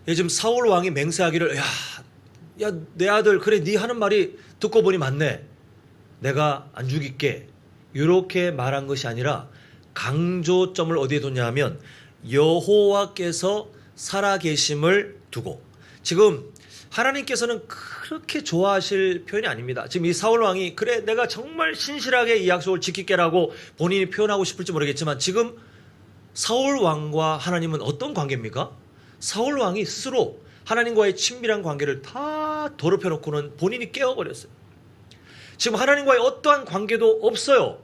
지금 사울 왕이 맹세하기를 야 내 아들 그래 네 하는 말이 듣고 보니 맞네. 내가 안 죽일게. 이렇게 말한 것이 아니라 강조점을 어디에 뒀냐 하면 여호와께서 살아계심을 두고 지금 하나님께서는 그렇게 좋아하실 표현이 아닙니다. 지금 이 사울 왕이 그래 내가 정말 신실하게 이 약속을 지킬게라고 본인이 표현하고 싶을지 모르겠지만 지금 사울 왕과 하나님은 어떤 관계입니까? 사울 왕이 스스로 하나님과의 친밀한 관계를 다 더럽혀 놓고는 본인이 깨어버렸어요. 지금 하나님과의 어떠한 관계도 없어요.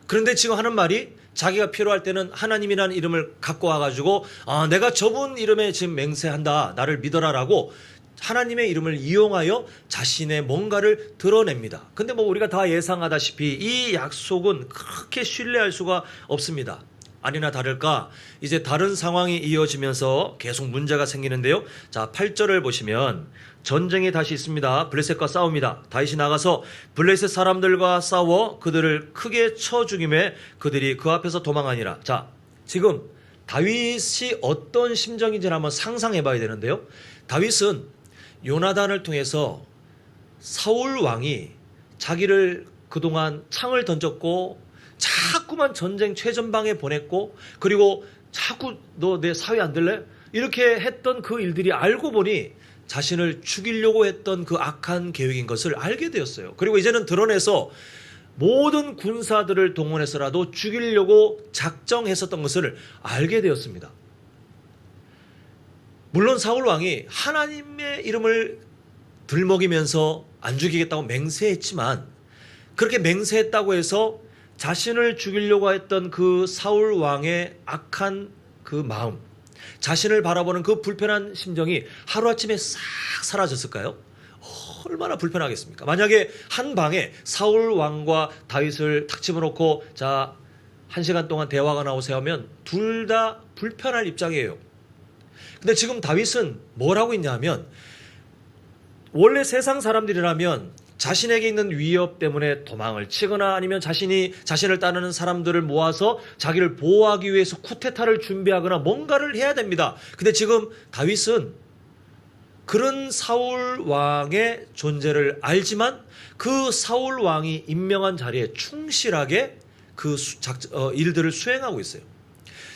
그런데 지금 하는 말이 자기가 필요할 때는 하나님이라는 이름을 갖고 와가지고 내가 저분 이름에 지금 맹세한다. 나를 믿어라라고 하나님의 이름을 이용하여 자신의 뭔가를 드러냅니다. 근데 뭐 우리가 다 예상하다시피 이 약속은 그렇게 신뢰할 수가 없습니다. 아니나 다를까 이제 다른 상황이 이어지면서 계속 문제가 생기는데요. 자, 8절을 보시면 전쟁이 다시 있습니다. 블레셋과 싸웁니다. 다윗이 나가서 블레셋 사람들과 싸워 그들을 크게 쳐 죽임에 그들이 그 앞에서 도망하니라. 자, 지금 다윗이 어떤 심정인지를 한번 상상해 봐야 되는데요. 다윗은 요나단을 통해서 사울 왕이 자기를 그동안 창을 던졌고 자꾸만 전쟁 최전방에 보냈고 그리고 자꾸 너 내 사위 안 될래? 이렇게 했던 그 일들이 알고 보니 자신을 죽이려고 했던 그 악한 계획인 것을 알게 되었어요. 그리고 이제는 드러내서 모든 군사들을 동원해서라도 죽이려고 작정했었던 것을 알게 되었습니다. 물론 사울 왕이 하나님의 이름을 들먹이면서 안 죽이겠다고 맹세했지만 그렇게 맹세했다고 해서 자신을 죽이려고 했던 그 사울 왕의 악한 그 마음, 자신을 바라보는 그 불편한 심정이 하루아침에 싹 사라졌을까요? 얼마나 불편하겠습니까? 만약에 한 방에 사울 왕과 다윗을 탁 집어넣고 자, 1시간 동안 대화가 나오세요 하면 둘 다 불편할 입장이에요. 근데 지금 다윗은 뭘 하고 있냐 하면 원래 세상 사람들이라면 자신에게 있는 위협 때문에 도망을 치거나 아니면 자신을 따르는 사람들을 모아서 자기를 보호하기 위해서 쿠데타를 준비하거나 뭔가를 해야 됩니다. 근데 지금 다윗은 그런 사울 왕의 존재를 알지만 그 사울 왕이 임명한 자리에 충실하게 그 일들을 수행하고 있어요.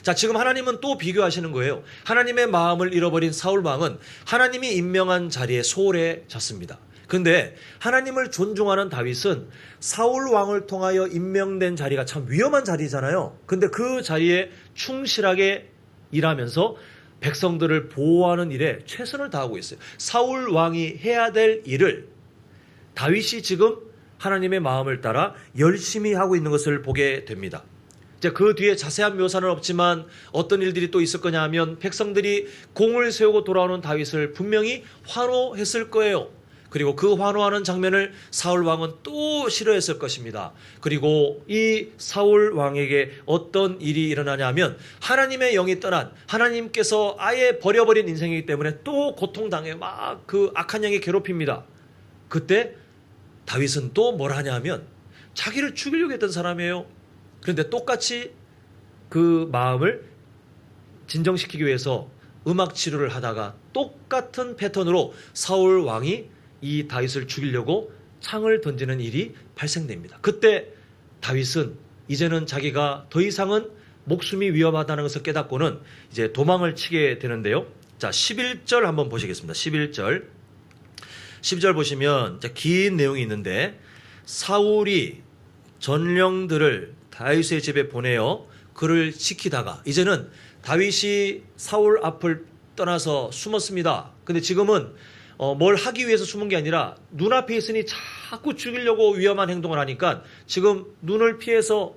자, 지금 하나님은 또 비교하시는 거예요. 하나님의 마음을 잃어버린 사울 왕은 하나님이 임명한 자리에 소홀해졌습니다. 근데 하나님을 존중하는 다윗은 사울 왕을 통하여 임명된 자리가 참 위험한 자리잖아요. 근데 그 자리에 충실하게 일하면서 백성들을 보호하는 일에 최선을 다하고 있어요. 사울 왕이 해야 될 일을 다윗이 지금 하나님의 마음을 따라 열심히 하고 있는 것을 보게 됩니다. 이제 그 뒤에 자세한 묘사는 없지만 어떤 일들이 또 있을 거냐 하면 백성들이 공을 세우고 돌아오는 다윗을 분명히 환호했을 거예요. 그리고 그 환호하는 장면을 사울 왕은 또 싫어했을 것입니다. 그리고 이 사울 왕에게 어떤 일이 일어나냐면 하나님의 영이 떠난, 하나님께서 아예 버려버린 인생이기 때문에 또 고통당해 막 그 악한 영이 괴롭힙니다. 그때 다윗은 또 뭘 하냐면 자기를 죽이려고 했던 사람이에요. 그런데 똑같이 그 마음을 진정시키기 위해서 음악 치료를 하다가 똑같은 패턴으로 사울 왕이 이 다윗을 죽이려고 창을 던지는 일이 발생됩니다. 그때 다윗은 이제는 자기가 더 이상은 목숨이 위험하다는 것을 깨닫고는 이제 도망을 치게 되는데요. 자, 11절 한번 보시겠습니다. 11절 보시면 긴 내용이 있는데, 사울이 전령들을 다윗의 집에 보내어 그를 지키다가, 이제는 다윗이 사울 앞을 떠나서 숨었습니다. 근데 지금은 뭘 하기 위해서 숨은 게 아니라 눈앞에 있으니 자꾸 죽이려고 위험한 행동을 하니까 지금 눈을 피해서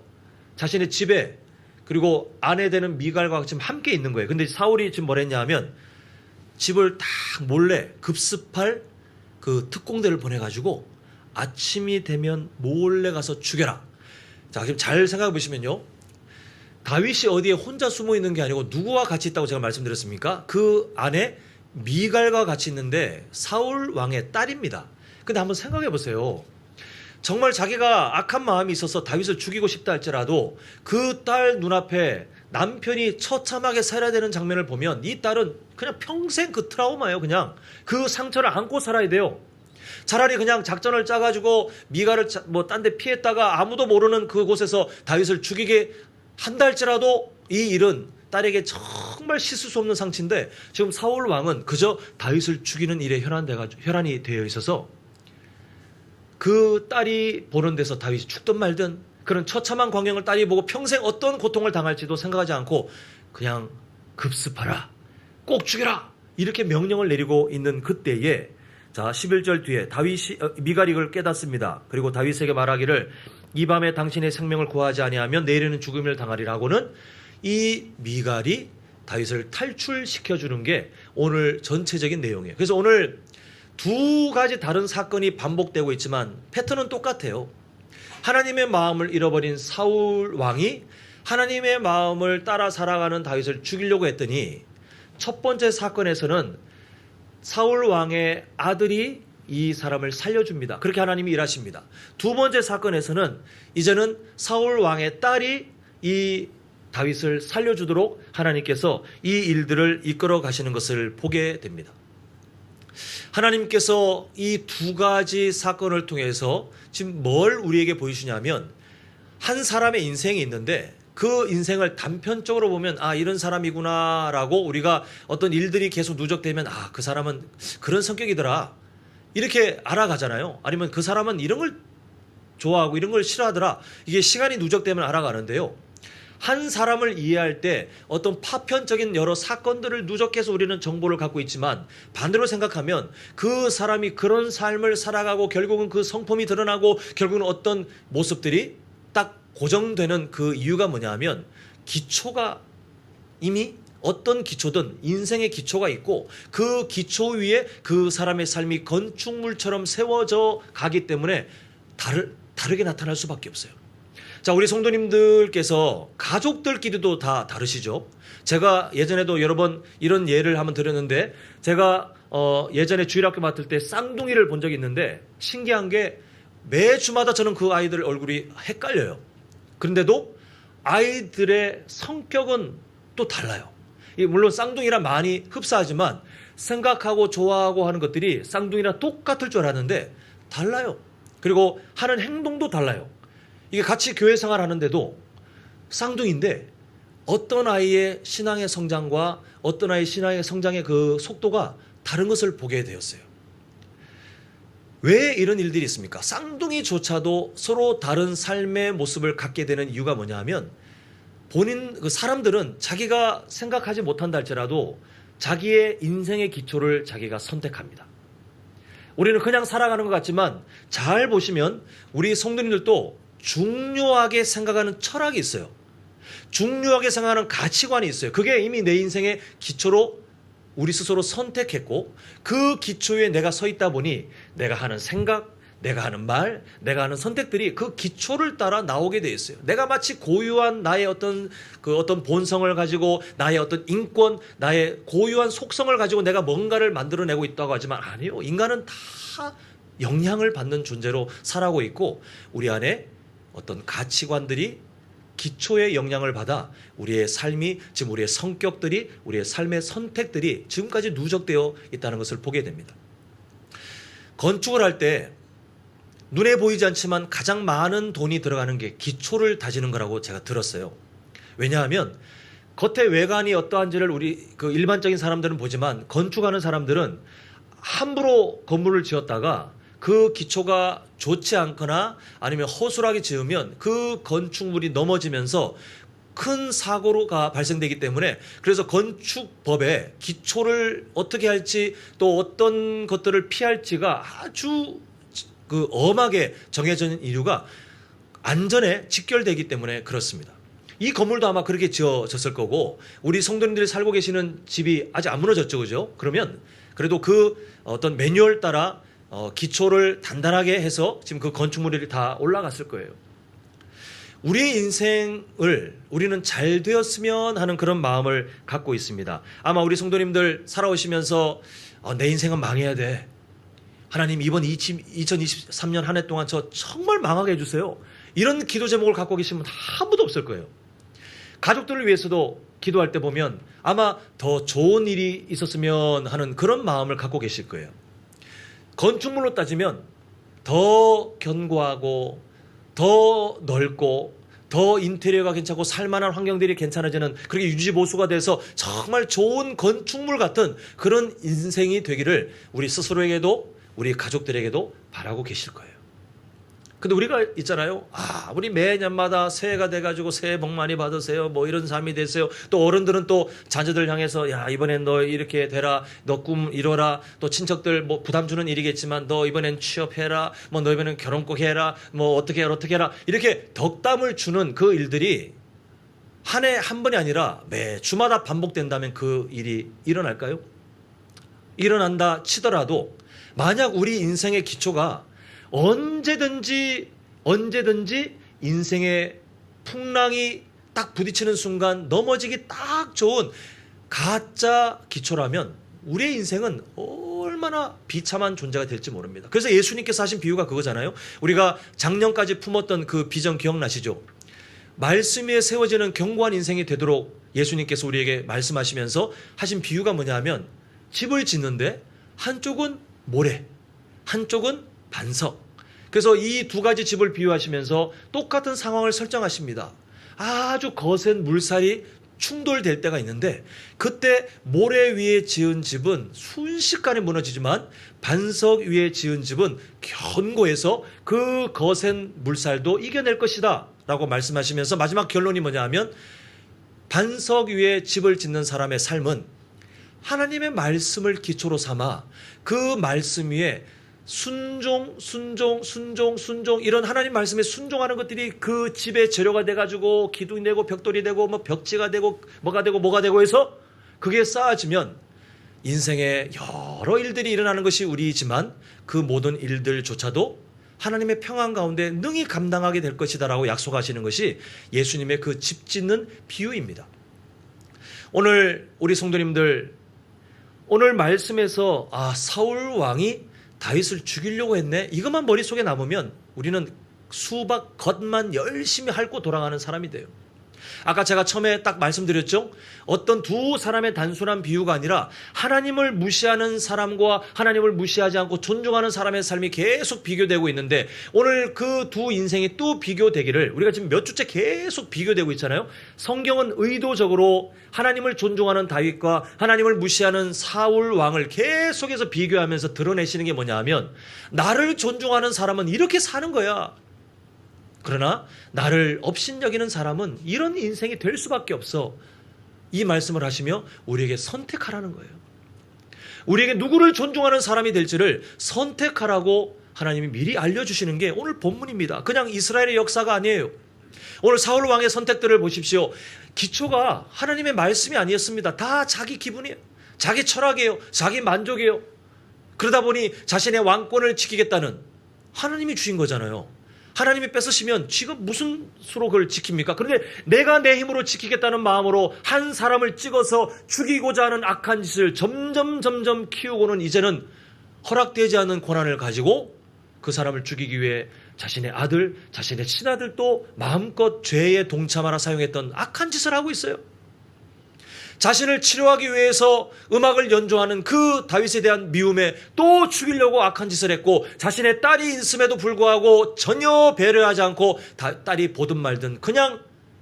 자신의 집에, 그리고 아내 되는 미갈과 지금 함께 있는 거예요. 근데 사울이 지금 뭘 했냐 하면 집을 딱 몰래 급습할 그 특공대를 보내가지고 아침이 되면 몰래 가서 죽여라. 자, 지금 잘 생각해 보시면요, 다윗이 어디에 혼자 숨어 있는 게 아니고 누구와 같이 있다고 제가 말씀드렸습니까? 그 안에 미갈과 같이 있는데 사울 왕의 딸입니다. 근데 한번 생각해 보세요. 정말 자기가 악한 마음이 있어서 다윗을 죽이고 싶다 할지라도 그 딸 눈앞에 남편이 처참하게 살아야 되는 장면을 보면 이 딸은 그냥 평생 그 트라우마예요. 그냥 그 상처를 안고 살아야 돼요. 차라리 그냥 작전을 짜가지고 미갈을 뭐 딴 데 피했다가 아무도 모르는 그곳에서 다윗을 죽이게 한다 할지라도 이 일은 딸에게 정말 씻을 수 없는 상처인데, 지금 사울 왕은 그저 다윗을 죽이는 일에 혈안이 되어 있어서 그 딸이 보는 데서 다윗이 죽든 말든 그런 처참한 광경을 딸이 보고 평생 어떤 고통을 당할지도 생각하지 않고 그냥 급습하라, 꼭 죽여라, 이렇게 명령을 내리고 있는 그때에, 자 11절 뒤에 미갈이 이걸 깨닫습니다. 그리고 다윗에게 말하기를 이 밤에 당신의 생명을 구하지 아니하면 내일은 죽음을 당하리라고는 이 미갈이 다윗을 탈출시켜주는 게 오늘 전체적인 내용이에요. 그래서 오늘 두 가지 다른 사건이 반복되고 있지만 패턴은 똑같아요. 하나님의 마음을 잃어버린 사울 왕이 하나님의 마음을 따라 살아가는 다윗을 죽이려고 했더니, 첫 번째 사건에서는 사울 왕의 아들이 이 사람을 살려줍니다. 그렇게 하나님이 일하십니다. 두 번째 사건에서는 이제는 사울 왕의 딸이 이 다윗을 살려주도록 하나님께서 이 일들을 이끌어 가시는 것을 보게 됩니다. 하나님께서 이 두 가지 사건을 통해서 지금 뭘 우리에게 보여주냐면, 한 사람의 인생이 있는데 그 인생을 단편적으로 보면 아, 이런 사람이구나 라고, 우리가 어떤 일들이 계속 누적되면 아, 그 사람은 그런 성격이더라 이렇게 알아가잖아요. 아니면 그 사람은 이런 걸 좋아하고 이런 걸 싫어하더라, 이게 시간이 누적되면 알아가는데요. 한 사람을 이해할 때 어떤 파편적인 여러 사건들을 누적해서 우리는 정보를 갖고 있지만, 반대로 생각하면 그 사람이 그런 삶을 살아가고 결국은 그 성품이 드러나고 결국은 어떤 모습들이 딱 고정되는 그 이유가 뭐냐 하면, 기초가 이미 어떤 기초든 인생의 기초가 있고 그 기초 위에 그 사람의 삶이 건축물처럼 세워져 가기 때문에 다르게 나타날 수밖에 없어요. 자, 우리 성도님들께서 가족들끼리도 다 다르시죠. 제가 예전에도 여러 번 이런 예를 한번 드렸는데, 제가 예전에 주일학교 맡을 때 쌍둥이를 본 적이 있는데, 신기한 게 매주마다 저는 그 아이들 얼굴이 헷갈려요. 그런데도 아이들의 성격은 또 달라요. 물론 쌍둥이라 많이 흡사하지만 생각하고 좋아하고 하는 것들이 쌍둥이랑 똑같을 줄 알았는데 달라요. 그리고 하는 행동도 달라요. 이게 같이 교회 생활 하는데도 쌍둥이인데 어떤 아이의 신앙의 성장과 어떤 아이의 신앙의 성장의 그 속도가 다른 것을 보게 되었어요. 왜 이런 일들이 있습니까? 쌍둥이조차도 서로 다른 삶의 모습을 갖게 되는 이유가 뭐냐 하면, 사람들은 자기가 생각하지 못한다 할지라도 자기의 인생의 기초를 자기가 선택합니다. 우리는 그냥 살아가는 것 같지만 잘 보시면 우리 성도님들도 중요하게 생각하는 철학이 있어요. 중요하게 생각하는 가치관이 있어요. 그게 이미 내 인생의 기초로 우리 스스로 선택했고 그 기초에 내가 서 있다 보니 내가 하는 생각, 내가 하는 말, 내가 하는 선택들이 그 기초를 따라 나오게 돼 있어요. 내가 마치 고유한 나의 어떤 본성을 가지고 나의 어떤 인권, 나의 고유한 속성을 가지고 내가 뭔가를 만들어내고 있다고 하지만 아니요. 인간은 다 영향을 받는 존재로 살아가고 있고 우리 안에 어떤 가치관들이 기초의 영향을 받아 우리의 삶이, 지금 우리의 성격들이, 우리의 삶의 선택들이 지금까지 누적되어 있다는 것을 보게 됩니다. 건축을 할 때 눈에 보이지 않지만 가장 많은 돈이 들어가는 게 기초를 다지는 거라고 제가 들었어요. 왜냐하면 겉의 외관이 어떠한지를 우리 그 일반적인 사람들은 보지만 건축하는 사람들은 함부로 건물을 지었다가 그 기초가 좋지 않거나 아니면 허술하게 지으면 그 건축물이 넘어지면서 큰 사고가 발생되기 때문에 그래서 건축법에 기초를 어떻게 할지 또 어떤 것들을 피할지가 아주 그 엄하게 정해져 있는 이유가 안전에 직결되기 때문에 그렇습니다. 이 건물도 아마 그렇게 지어졌을 거고 우리 성도님들이 살고 계시는 집이 아직 안 무너졌죠, 그죠? 그러면 그래도 그 어떤 매뉴얼 따라 기초를 단단하게 해서 지금 그 건축물이 다 올라갔을 거예요. 우리의 인생을 우리는 잘 되었으면 하는 그런 마음을 갖고 있습니다. 아마 우리 성도님들 살아오시면서 내 인생은 망해야 돼. 하나님 이번 2023년 한 해 동안 저 정말 망하게 해주세요. 이런 기도 제목을 갖고 계신 분 아무도 없을 거예요. 가족들을 위해서도 기도할 때 보면 아마 더 좋은 일이 있었으면 하는 그런 마음을 갖고 계실 거예요. 건축물로 따지면 더 견고하고 더 넓고 더 인테리어가 괜찮고 살만한 환경들이 괜찮아지는 그렇게 유지보수가 돼서 정말 좋은 건축물 같은 그런 인생이 되기를 우리 스스로에게도 우리 가족들에게도 바라고 계실 거예요. 근데 우리가 있잖아요. 우리 매년마다 새해가 돼가지고 새해 복 많이 받으세요. 뭐 이런 삶이 되세요. 또 어른들은 또 자녀들 향해서 야 이번엔 너 이렇게 되라. 너 꿈 이뤄라. 또 친척들 뭐 부담 주는 일이겠지만 너 이번엔 취업해라. 뭐 너 이번엔 결혼 꼭 해라. 뭐 어떻게 해라. 이렇게 덕담을 주는 그 일들이 한 해 한 번이 아니라 매 주마다 반복된다면 그 일이 일어날까요? 일어난다 치더라도 만약 우리 인생의 기초가 언제든지 인생의 풍랑이 딱 부딪히는 순간 넘어지기 딱 좋은 가짜 기초라면 우리의 인생은 얼마나 비참한 존재가 될지 모릅니다. 그래서 예수님께서 하신 비유가 그거잖아요. 우리가 작년까지 품었던 그 비전 기억나시죠? 말씀 위에 세워지는 견고한 인생이 되도록 예수님께서 우리에게 말씀하시면서 하신 비유가 뭐냐면 집을 짓는데 한쪽은 모래, 한쪽은 반석. 그래서 이 두 가지 집을 비유하시면서 똑같은 상황을 설정하십니다. 아주 거센 물살이 충돌될 때가 있는데 그때 모래 위에 지은 집은 순식간에 무너지지만 반석 위에 지은 집은 견고해서 그 거센 물살도 이겨낼 것이다 라고 말씀하시면서 마지막 결론이 뭐냐 하면 반석 위에 집을 짓는 사람의 삶은 하나님의 말씀을 기초로 삼아 그 말씀 위에 순종 이런 하나님 말씀에 순종하는 것들이 그 집의 재료가 돼가지고 기둥이 되고 벽돌이 되고 뭐 벽지가 되고 뭐가 되고 해서 그게 쌓아지면 인생에 여러 일들이 일어나는 것이 우리이지만 그 모든 일들조차도 하나님의 평안 가운데 능히 감당하게 될 것이다라고 약속하시는 것이 예수님의 그 집 짓는 비유입니다. 오늘 우리 성도님들 오늘 말씀에서 사울 왕이 다윗을 죽이려고 했네. 이것만 머릿속에 남으면 우리는 수박 겉만 열심히 핥고 돌아가는 사람이 돼요. 아까 제가 처음에 딱 말씀드렸죠. 어떤 두 사람의 단순한 비유가 아니라 하나님을 무시하는 사람과 하나님을 무시하지 않고 존중하는 사람의 삶이 계속 비교되고 있는데 오늘 그 두 인생이 또 비교되기를 우리가 지금 몇 주째 계속 비교되고 있잖아요. 성경은 의도적으로 하나님을 존중하는 다윗과 하나님을 무시하는 사울 왕을 계속해서 비교하면서 드러내시는 게 뭐냐 하면 나를 존중하는 사람은 이렇게 사는 거야. 그러나 나를 업신여기는 사람은 이런 인생이 될 수밖에 없어. 이 말씀을 하시며 우리에게 선택하라는 거예요. 우리에게 누구를 존중하는 사람이 될지를 선택하라고 하나님이 미리 알려주시는 게 오늘 본문입니다. 그냥 이스라엘의 역사가 아니에요. 오늘 사울 왕의 선택들을 보십시오. 기초가 하나님의 말씀이 아니었습니다. 다 자기 기분이에요. 자기 철학이에요. 자기 만족이에요. 그러다 보니 자신의 왕권을 지키겠다는 하나님이 주신 거잖아요. 하나님이 뺏으시면 지금 무슨 수로 그걸 지킵니까? 그런데 내가 내 힘으로 지키겠다는 마음으로 한 사람을 찍어서 죽이고자 하는 악한 짓을 점점 키우고는 이제는 허락되지 않는 권한을 가지고 그 사람을 죽이기 위해 자신의 아들, 자신의 친아들도 마음껏 죄에 동참하라 사용했던 악한 짓을 하고 있어요. 자신을 치료하기 위해서 음악을 연주하는 그 다윗에 대한 미움에 또 죽이려고 악한 짓을 했고, 자신의 딸이 있음에도 불구하고 전혀 배려하지 않고 딸이 보든 말든 그냥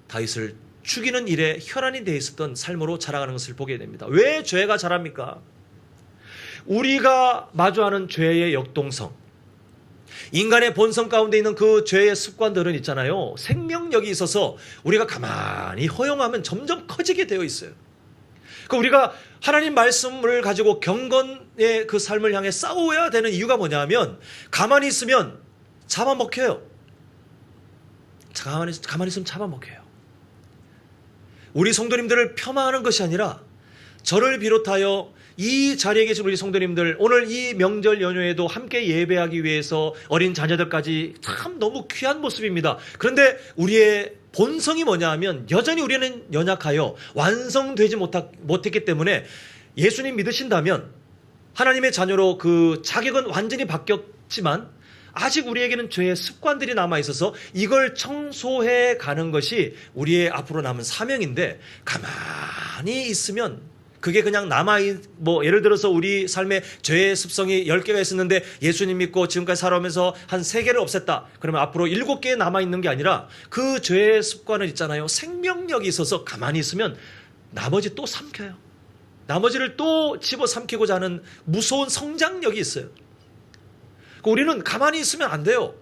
다윗을 죽이는 일에 혈안이 돼 있었던 삶으로 자라가는 것을 보게 됩니다. 왜 죄가 자랍니까? 우리가 마주하는 죄의 역동성, 인간의 본성 가운데 있는 그 죄의 습관들은 있잖아요. 생명력이 있어서 우리가 가만히 허용하면 점점 커지게 되어 있어요. 우리가 하나님 말씀을 가지고 경건의 그 삶을 향해 싸워야 되는 이유가 뭐냐면, 가만히 있으면 잡아먹혀요. 가만히 있으면 잡아먹혀요. 우리 성도님들을 폄하하는 것이 아니라 저를 비롯하여 이 자리에 계신 우리 성도님들, 오늘 이 명절 연휴에도 함께 예배하기 위해서 어린 자녀들까지 참 너무 귀한 모습입니다. 그런데 우리의 본성이 뭐냐 하면 여전히 우리는 연약하여 완성되지 못했기 때문에 예수님 믿으신다면 하나님의 자녀로 그 자격은 완전히 바뀌었지만 아직 우리에게는 죄의 습관들이 남아있어서 이걸 청소해 가는 것이 우리의 앞으로 남은 사명인데, 가만히 있으면 그게 그냥 예를 들어서 우리 삶에 죄의 습성이 10개가 있었는데 예수님 믿고 지금까지 살아오면서 한 3개를 없앴다. 그러면 앞으로 7개 남아있는 게 아니라 그 죄의 습관은 있잖아요. 생명력이 있어서 가만히 있으면 나머지 또 삼켜요. 나머지를 또 집어 삼키고자 하는 무서운 성장력이 있어요. 우리는 가만히 있으면 안 돼요.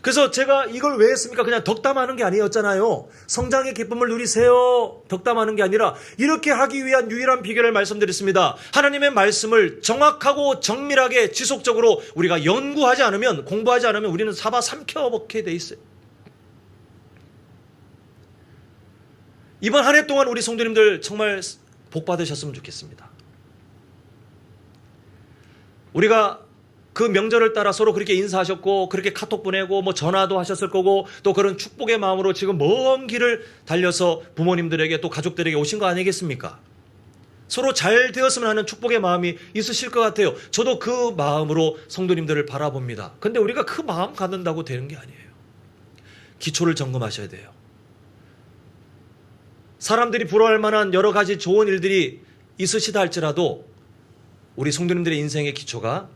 그래서 제가 이걸 왜 했습니까? 그냥 덕담하는 게 아니었잖아요. 성장의 기쁨을 누리세요. 덕담하는 게 아니라 이렇게 하기 위한 유일한 비결을 말씀드렸습니다. 하나님의 말씀을 정확하고 정밀하게 지속적으로 우리가 연구하지 않으면, 공부하지 않으면 우리는 삼켜먹게 돼 있어요. 이번 한 해 동안 우리 성도님들 정말 복 받으셨으면 좋겠습니다. 우리가 그 명절을 따라 서로 그렇게 인사하셨고, 그렇게 카톡 보내고 전화도 하셨을 거고, 또 그런 축복의 마음으로 지금 먼 길을 달려서 부모님들에게 또 가족들에게 오신 거 아니겠습니까? 서로 잘 되었으면 하는 축복의 마음이 있으실 것 같아요. 저도 그 마음으로 성도님들을 바라봅니다. 근데 우리가 그 마음 갖는다고 되는 게 아니에요. 기초를 점검하셔야 돼요. 사람들이 부러워할 만한 여러 가지 좋은 일들이 있으시다 할지라도 우리 성도님들의 인생의 기초가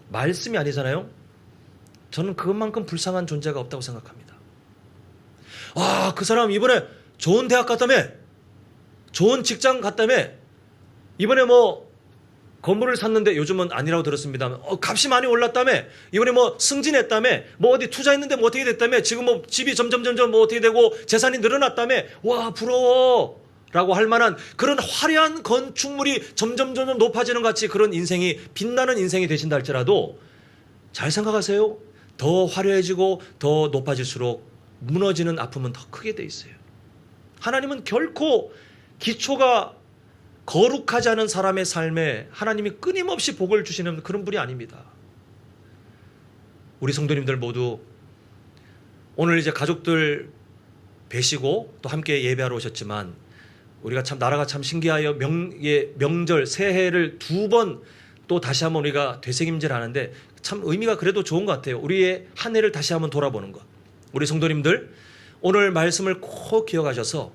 말씀이 아니잖아요. 저는 그것만큼 불쌍한 존재가 없다고 생각합니다. 그 사람 이번에 좋은 대학 갔다며, 좋은 직장 갔다며, 이번에 건물을 샀는데, 요즘은 아니라고 들었습니다. 값이 많이 올랐다며, 이번에 승진했다며, 어디 투자했는데 어떻게 됐다며, 지금 집이 점점 어떻게 되고 재산이 늘어났다며, 와 부러워 라고 할 만한 그런 화려한 건축물이 점점 높아지는 같이 그런 인생이, 빛나는 인생이 되신다 할지라도 잘 생각하세요. 더 화려해지고 더 높아질수록 무너지는 아픔은 더 크게 돼 있어요. 하나님은 결코 기초가 거룩하지 않은 사람의 삶에 하나님이 끊임없이 복을 주시는 그런 분이 아닙니다. 우리 성도님들 모두 오늘 이제 가족들 뵈시고 또 함께 예배하러 오셨지만, 우리가 참 나라가 참 신기하여 명절 새해를 2번 또 다시 한번 우리가 되새김질하는데 참 의미가 그래도 좋은 것 같아요. 우리의 한 해를 다시 한번 돌아보는 것. 우리 성도님들 오늘 말씀을 꼭 기억하셔서,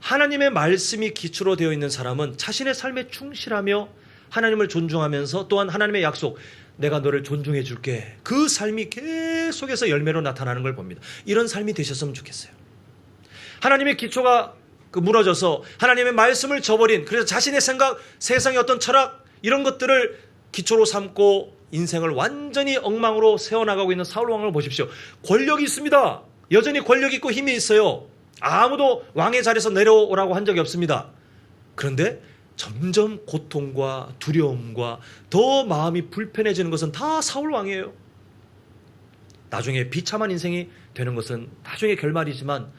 하나님의 말씀이 기초로 되어 있는 사람은 자신의 삶에 충실하며 하나님을 존중하면서 또한 하나님의 약속, 내가 너를 존중해 줄게, 그 삶이 계속해서 열매로 나타나는 걸 봅니다. 이런 삶이 되셨으면 좋겠어요. 하나님의 기초가 무너져서 하나님의 말씀을 저버린, 그래서 자신의 생각, 세상의 어떤 철학, 이런 것들을 기초로 삼고 인생을 완전히 엉망으로 세워나가고 있는 사울 왕을 보십시오. 권력이 있습니다. 여전히 권력 있고 힘이 있어요. 아무도 왕의 자리에서 내려오라고 한 적이 없습니다. 그런데 점점 고통과 두려움과 더 마음이 불편해지는 것은 다 사울 왕이에요. 나중에 비참한 인생이 되는 것은 나중에 결말이지만,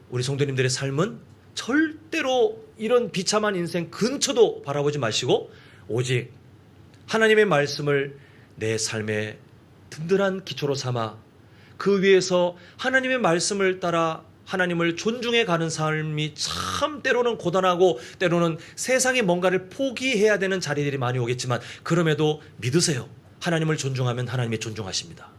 우리 성도님들의 삶은 절대로 이런 비참한 인생 근처도 바라보지 마시고 오직 하나님의 말씀을 내 삶의 든든한 기초로 삼아 그 위에서 하나님의 말씀을 따라 하나님을 존중해 가는 삶이 참 때로는 고단하고 때로는 세상에 뭔가를 포기해야 되는 자리들이 많이 오겠지만 그럼에도 믿으세요. 하나님을 존중하면 하나님이 존중하십니다.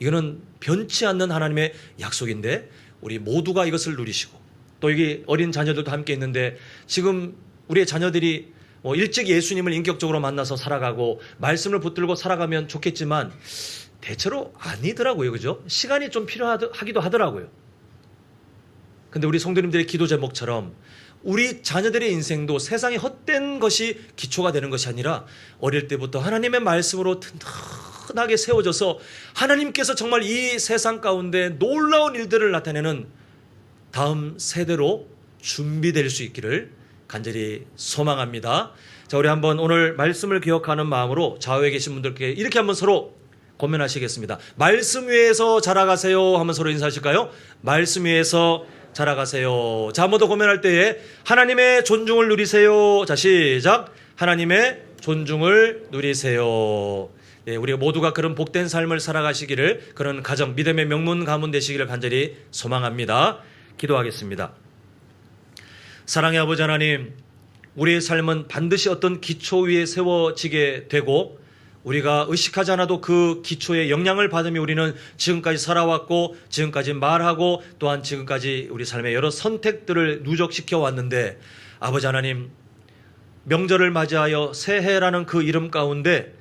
이거는 변치 않는 하나님의 약속인데 우리 모두가 이것을 누리시고 또 여기 어린 자녀들도 함께 있는데 지금 우리의 자녀들이 일찍 예수님을 인격적으로 만나서 살아가고 말씀을 붙들고 살아가면 좋겠지만 대체로 아니더라고요. 그죠? 시간이 좀 필요하기도 하더라고요. 근데 우리 성도님들의 기도 제목처럼 우리 자녀들의 인생도 세상에 헛된 것이 기초가 되는 것이 아니라 어릴 때부터 하나님의 말씀으로 든든하게 세워져서 하나님께서 정말 이 세상 가운데 놀라운 일들을 나타내는 다음 세대로 준비될 수 있기를 간절히 소망합니다. 자, 우리 한번 오늘 말씀을 기억하는 마음으로 좌우에 계신 분들께 이렇게 한번 서로 고면하시겠습니다. 말씀 위에서 자라가세요 하면 서로 인사하실까요? 말씀 위에서 자라가세요. 자, 한번 더 고면할 때에 하나님의 존중을 누리세요. 자, 시작. 하나님의 존중을 누리세요. 예, 우리가 모두가 그런 복된 삶을 살아가시기를, 그런 가정, 믿음의 명문 가문 되시기를 간절히 소망합니다. 기도하겠습니다. 사랑의 아버지 하나님, 우리의 삶은 반드시 어떤 기초 위에 세워지게 되고 우리가 의식하지 않아도 그 기초의 영향을 받으며 우리는 지금까지 살아왔고 지금까지 말하고 또한 지금까지 우리 삶의 여러 선택들을 누적시켜 왔는데 아버지 하나님, 명절을 맞이하여 새해라는 그 이름 가운데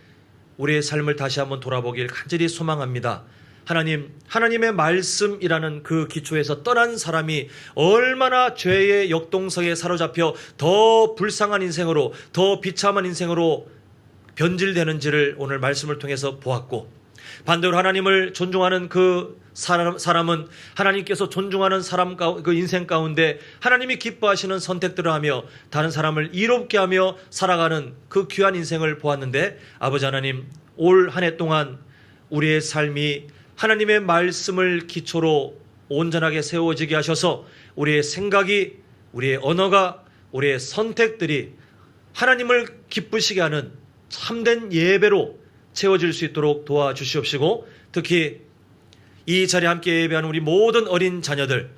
우리의 삶을 다시 한번 돌아보길 간절히 소망합니다. 하나님, 하나님의 말씀이라는 그 기초에서 떠난 사람이 얼마나 죄의 역동성에 사로잡혀 더 불쌍한 인생으로, 더 비참한 인생으로 변질되는지를 오늘 말씀을 통해서 보았고, 반대로 하나님을 존중하는 그 사람은 하나님께서 존중하는 사람 그 인생 가운데 하나님이 기뻐하시는 선택들을 하며 다른 사람을 이롭게 하며 살아가는 그 귀한 인생을 보았는데, 아버지 하나님, 올 한 해 동안 우리의 삶이 하나님의 말씀을 기초로 온전하게 세워지게 하셔서 우리의 생각이, 우리의 언어가, 우리의 선택들이 하나님을 기쁘시게 하는 참된 예배로 채워질 수 있도록 도와주시옵시고, 특히 이 자리에 함께 예배하는 우리 모든 어린 자녀들,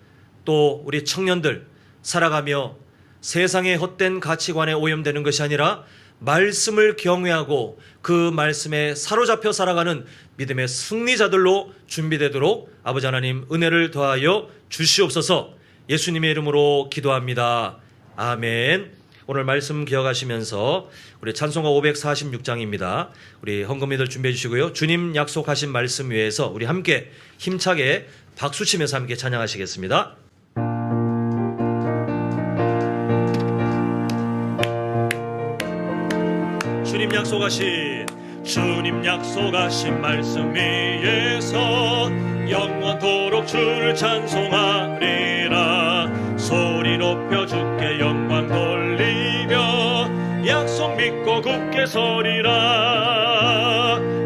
또 우리 청년들, 살아가며 세상의 헛된 가치관에 오염되는 것이 아니라 말씀을 경외하고 그 말씀에 사로잡혀 살아가는 믿음의 승리자들로 준비되도록 아버지 하나님 은혜를 더하여 주시옵소서. 예수님의 이름으로 기도합니다. 아멘. 오늘 말씀 기억하시면서 우리 찬송가 546장입니다. 우리 헌금이들 준비해 주시고요. 주님 약속하신 말씀 위에서 우리 함께 힘차게 박수치면서 함께 찬양하시겠습니다. 주님 약속하신 말씀 위에서 영원토록 주를 찬송하리라. 소리 높여 주께 영광 돌리며 약속 믿고 굳게 서리라.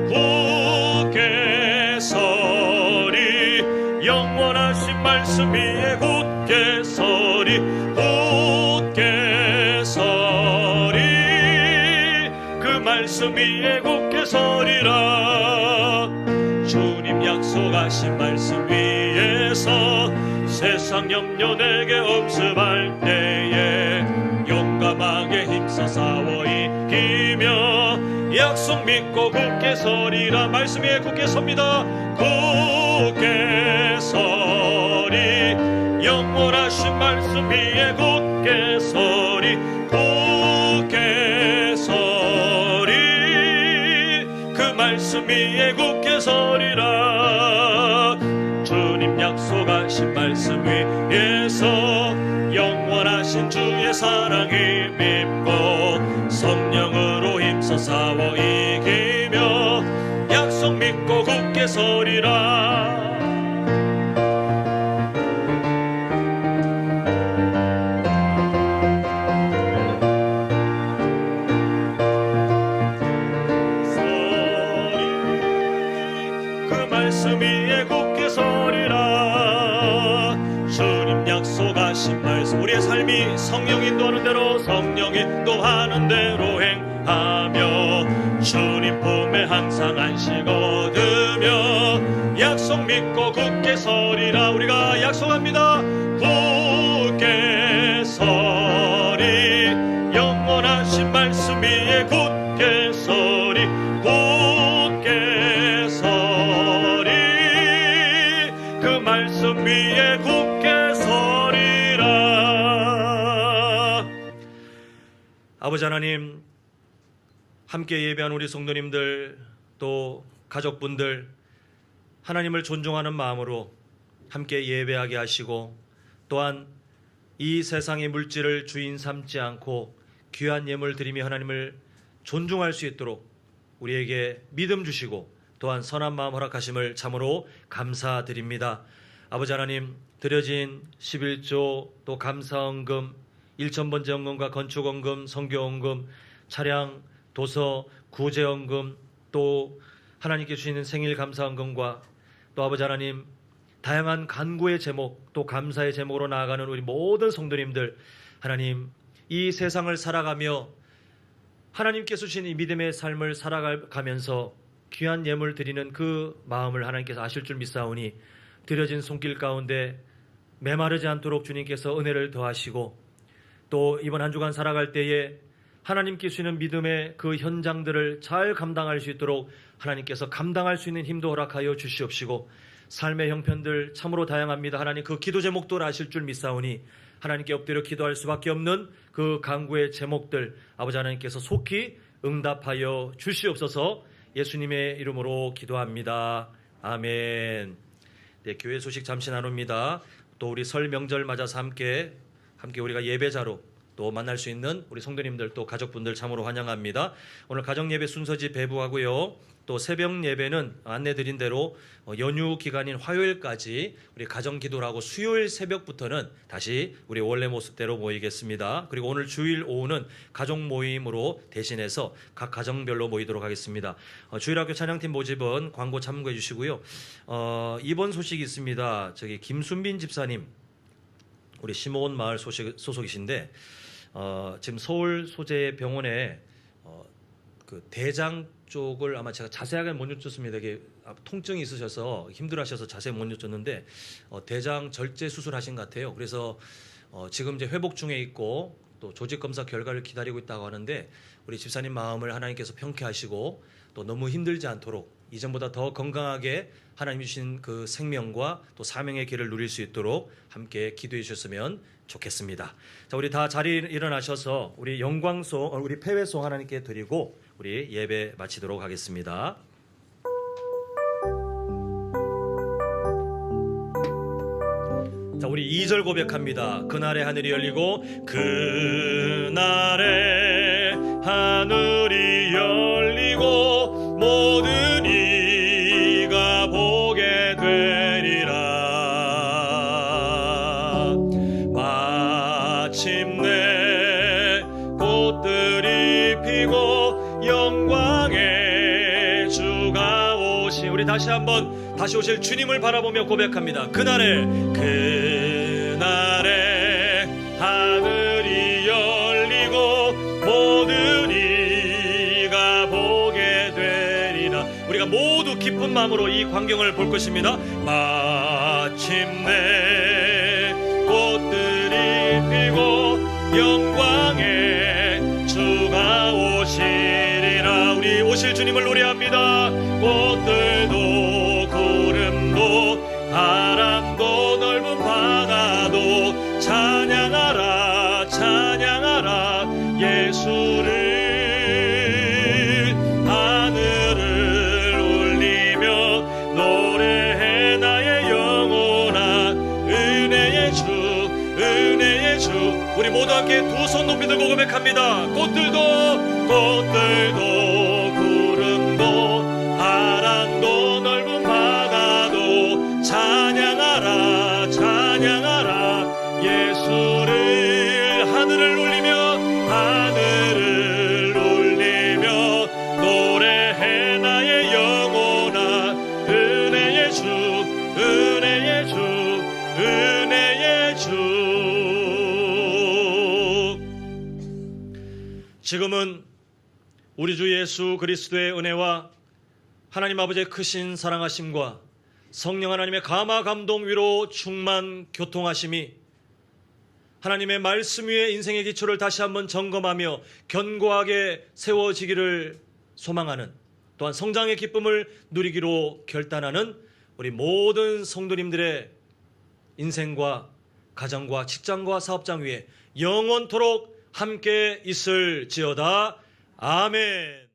굳게 서리, 영원하신 말씀 위에 굳게 서리, 굳게 서리, 그 말씀 위에 굳게 서리라. 주님 약속하신 말씀 위에서 세상 염려 내게 엄습할 때에 용감하게 힘써 싸워 이기며 약속 믿고 굳게 서리라. 말씀 위에 굳게 섭니다. 굳게 서리, 영원하신 말씀 위에 굳게 서리, 굳게 서리, 그 말씀 위에 굳게 서리라. 주님 약속하신 말씀 위에서 영원하신 주의 사랑을 믿고 성령으로 힘써 싸워 이기며 약속 믿고 굳게 서리라. 그 말씀 위에 굳게 서리라. 주님 약속하신 말씀, 우리의 삶이 성령 인도하는 대로 기도하는 대로 행하며 주님 품에 항상 안식 얻으며 약속 믿고 굳게 서리라. 우리가 약속합니다. 굳게 서리 영원하신 말씀 위에 굳게 서리 굳게 서리 그 말씀 위에 굳게 서리라. 아버지 하나님, 함께 예배한 우리 성도님들 또 가족분들 하나님을 존중하는 마음으로 함께 예배하게 하시고 또한 이 세상의 물질을 주인 삼지 않고 귀한 예물 드리며 하나님을 존중할 수 있도록 우리에게 믿음 주시고 또한 선한 마음 허락하심을 참으로 감사드립니다. 아버지 하나님, 드려진 11조 또 감사헌금, 1,000번째 헌금과 건축헌금, 선교헌금, 차량, 도서, 구제헌금, 또 하나님께 주시는 생일 감사헌금과 또 아버지 하나님 다양한 간구의 제목 또 감사의 제목으로 나아가는 우리 모든 성도님들, 하나님 이 세상을 살아가며 하나님께서 주신 이 믿음의 삶을 살아가면서 귀한 예물 드리는 그 마음을 하나님께서 아실 줄 믿사오니 드려진 손길 가운데 메마르지 않도록 주님께서 은혜를 더하시고 또 이번 한 주간 살아갈 때에 하나님께 주시는 믿음의 그 현장들을 잘 감당할 수 있도록 하나님께서 감당할 수 있는 힘도 허락하여 주시옵시고 삶의 형편들 참으로 다양합니다. 하나님 그 기도 제목도 아실 줄 믿사오니 하나님께 엎드려 기도할 수밖에 없는 그 간구의 제목들 아버지 하나님께서 속히 응답하여 주시옵소서. 예수님의 이름으로 기도합니다. 아멘. 네, 교회 소식 잠시 나눕니다. 또 우리 설 명절 맞아서 함께 우리가 예배자로 또 만날 수 있는 우리 성도님들 또 가족분들 참으로 환영합니다. 오늘 가정예배 순서지 배부하고요. 또 새벽 예배는 안내드린 대로 연휴 기간인 화요일까지 우리 가정기도를 하고 수요일 새벽부터는 다시 우리 원래 모습대로 모이겠습니다. 그리고 오늘 주일 오후는 가족 모임으로 대신해서 각 가정별로 모이도록 하겠습니다. 주일학교 찬양팀 모집은 광고 참고해 주시고요. 이번 소식이 있습니다. 저기 김순빈 집사님, 우리 심오원 마을 소속이신데 지금 서울 소재 병원에 그 대장 쪽을 아마 제가 자세하게 못 여쭙습니다. 이게 통증이 있으셔서 힘들어하셔서 자세히 못 여쭙는데 대장 절제 수술하신 것 같아요. 그래서 지금 이제 회복 중에 있고 또 조직 검사 결과를 기다리고 있다고 하는데 우리 집사님 마음을 하나님께서 평쾌하시고 또 너무 힘들지 않도록 이전보다 더 건강하게 하나님 주신 그 생명과 또 사명의 길을 누릴 수 있도록 함께 기도해 주셨으면 좋겠습니다. 자, 우리 다 자리 일어나셔서 우리 영광송, 우리 패회송 하나님께 드리고 우리 예배 마치도록 하겠습니다. 자, 우리 2절 고백합니다. 그날에 하늘이 열리고 그날에 하늘이 열리고 모든 이가 보게 되리라. 마침내 꽃들이 피고 영광의 주가 오시. 우리 다시 오실 주님을 바라보며 고백합니다. 그날에 하늘이 열리고 모든 이가 보게 되리라. 우리가 모두 기쁜 마음으로 이 광경을 볼 것입니다. 마침내 꽃들이 피고 영광의 주가 오시리라. 우리 오실 주님을 노래합니다. 꽃들도 구름도 바람도 넓은 바다도 찬양하라 찬양하라 예수를. 하늘을 울리며 노래해 나의 영혼아 은혜의 주 은혜의 주. 우리 모두 함께 두 손 높이 들고 고백합니다. 꽃들도 구름도 바람도 넓은 바다도 찬양하라 찬양하라 예수를. 하늘을 울리며 노래해 나의 영혼아 은혜의 주 은혜의 주 은혜의 주. 지금은 우리 주 예수 그리스도의 은혜와 하나님 아버지의 크신 사랑하심과 성령 하나님의 감화 감동 위로 충만 교통하심이 하나님의 말씀 위에 인생의 기초를 다시 한번 점검하며 견고하게 세워지기를 소망하는, 또한 성장의 기쁨을 누리기로 결단하는 우리 모든 성도님들의 인생과 가정과 직장과 사업장 위에 영원토록 함께 있을지어다. 아멘.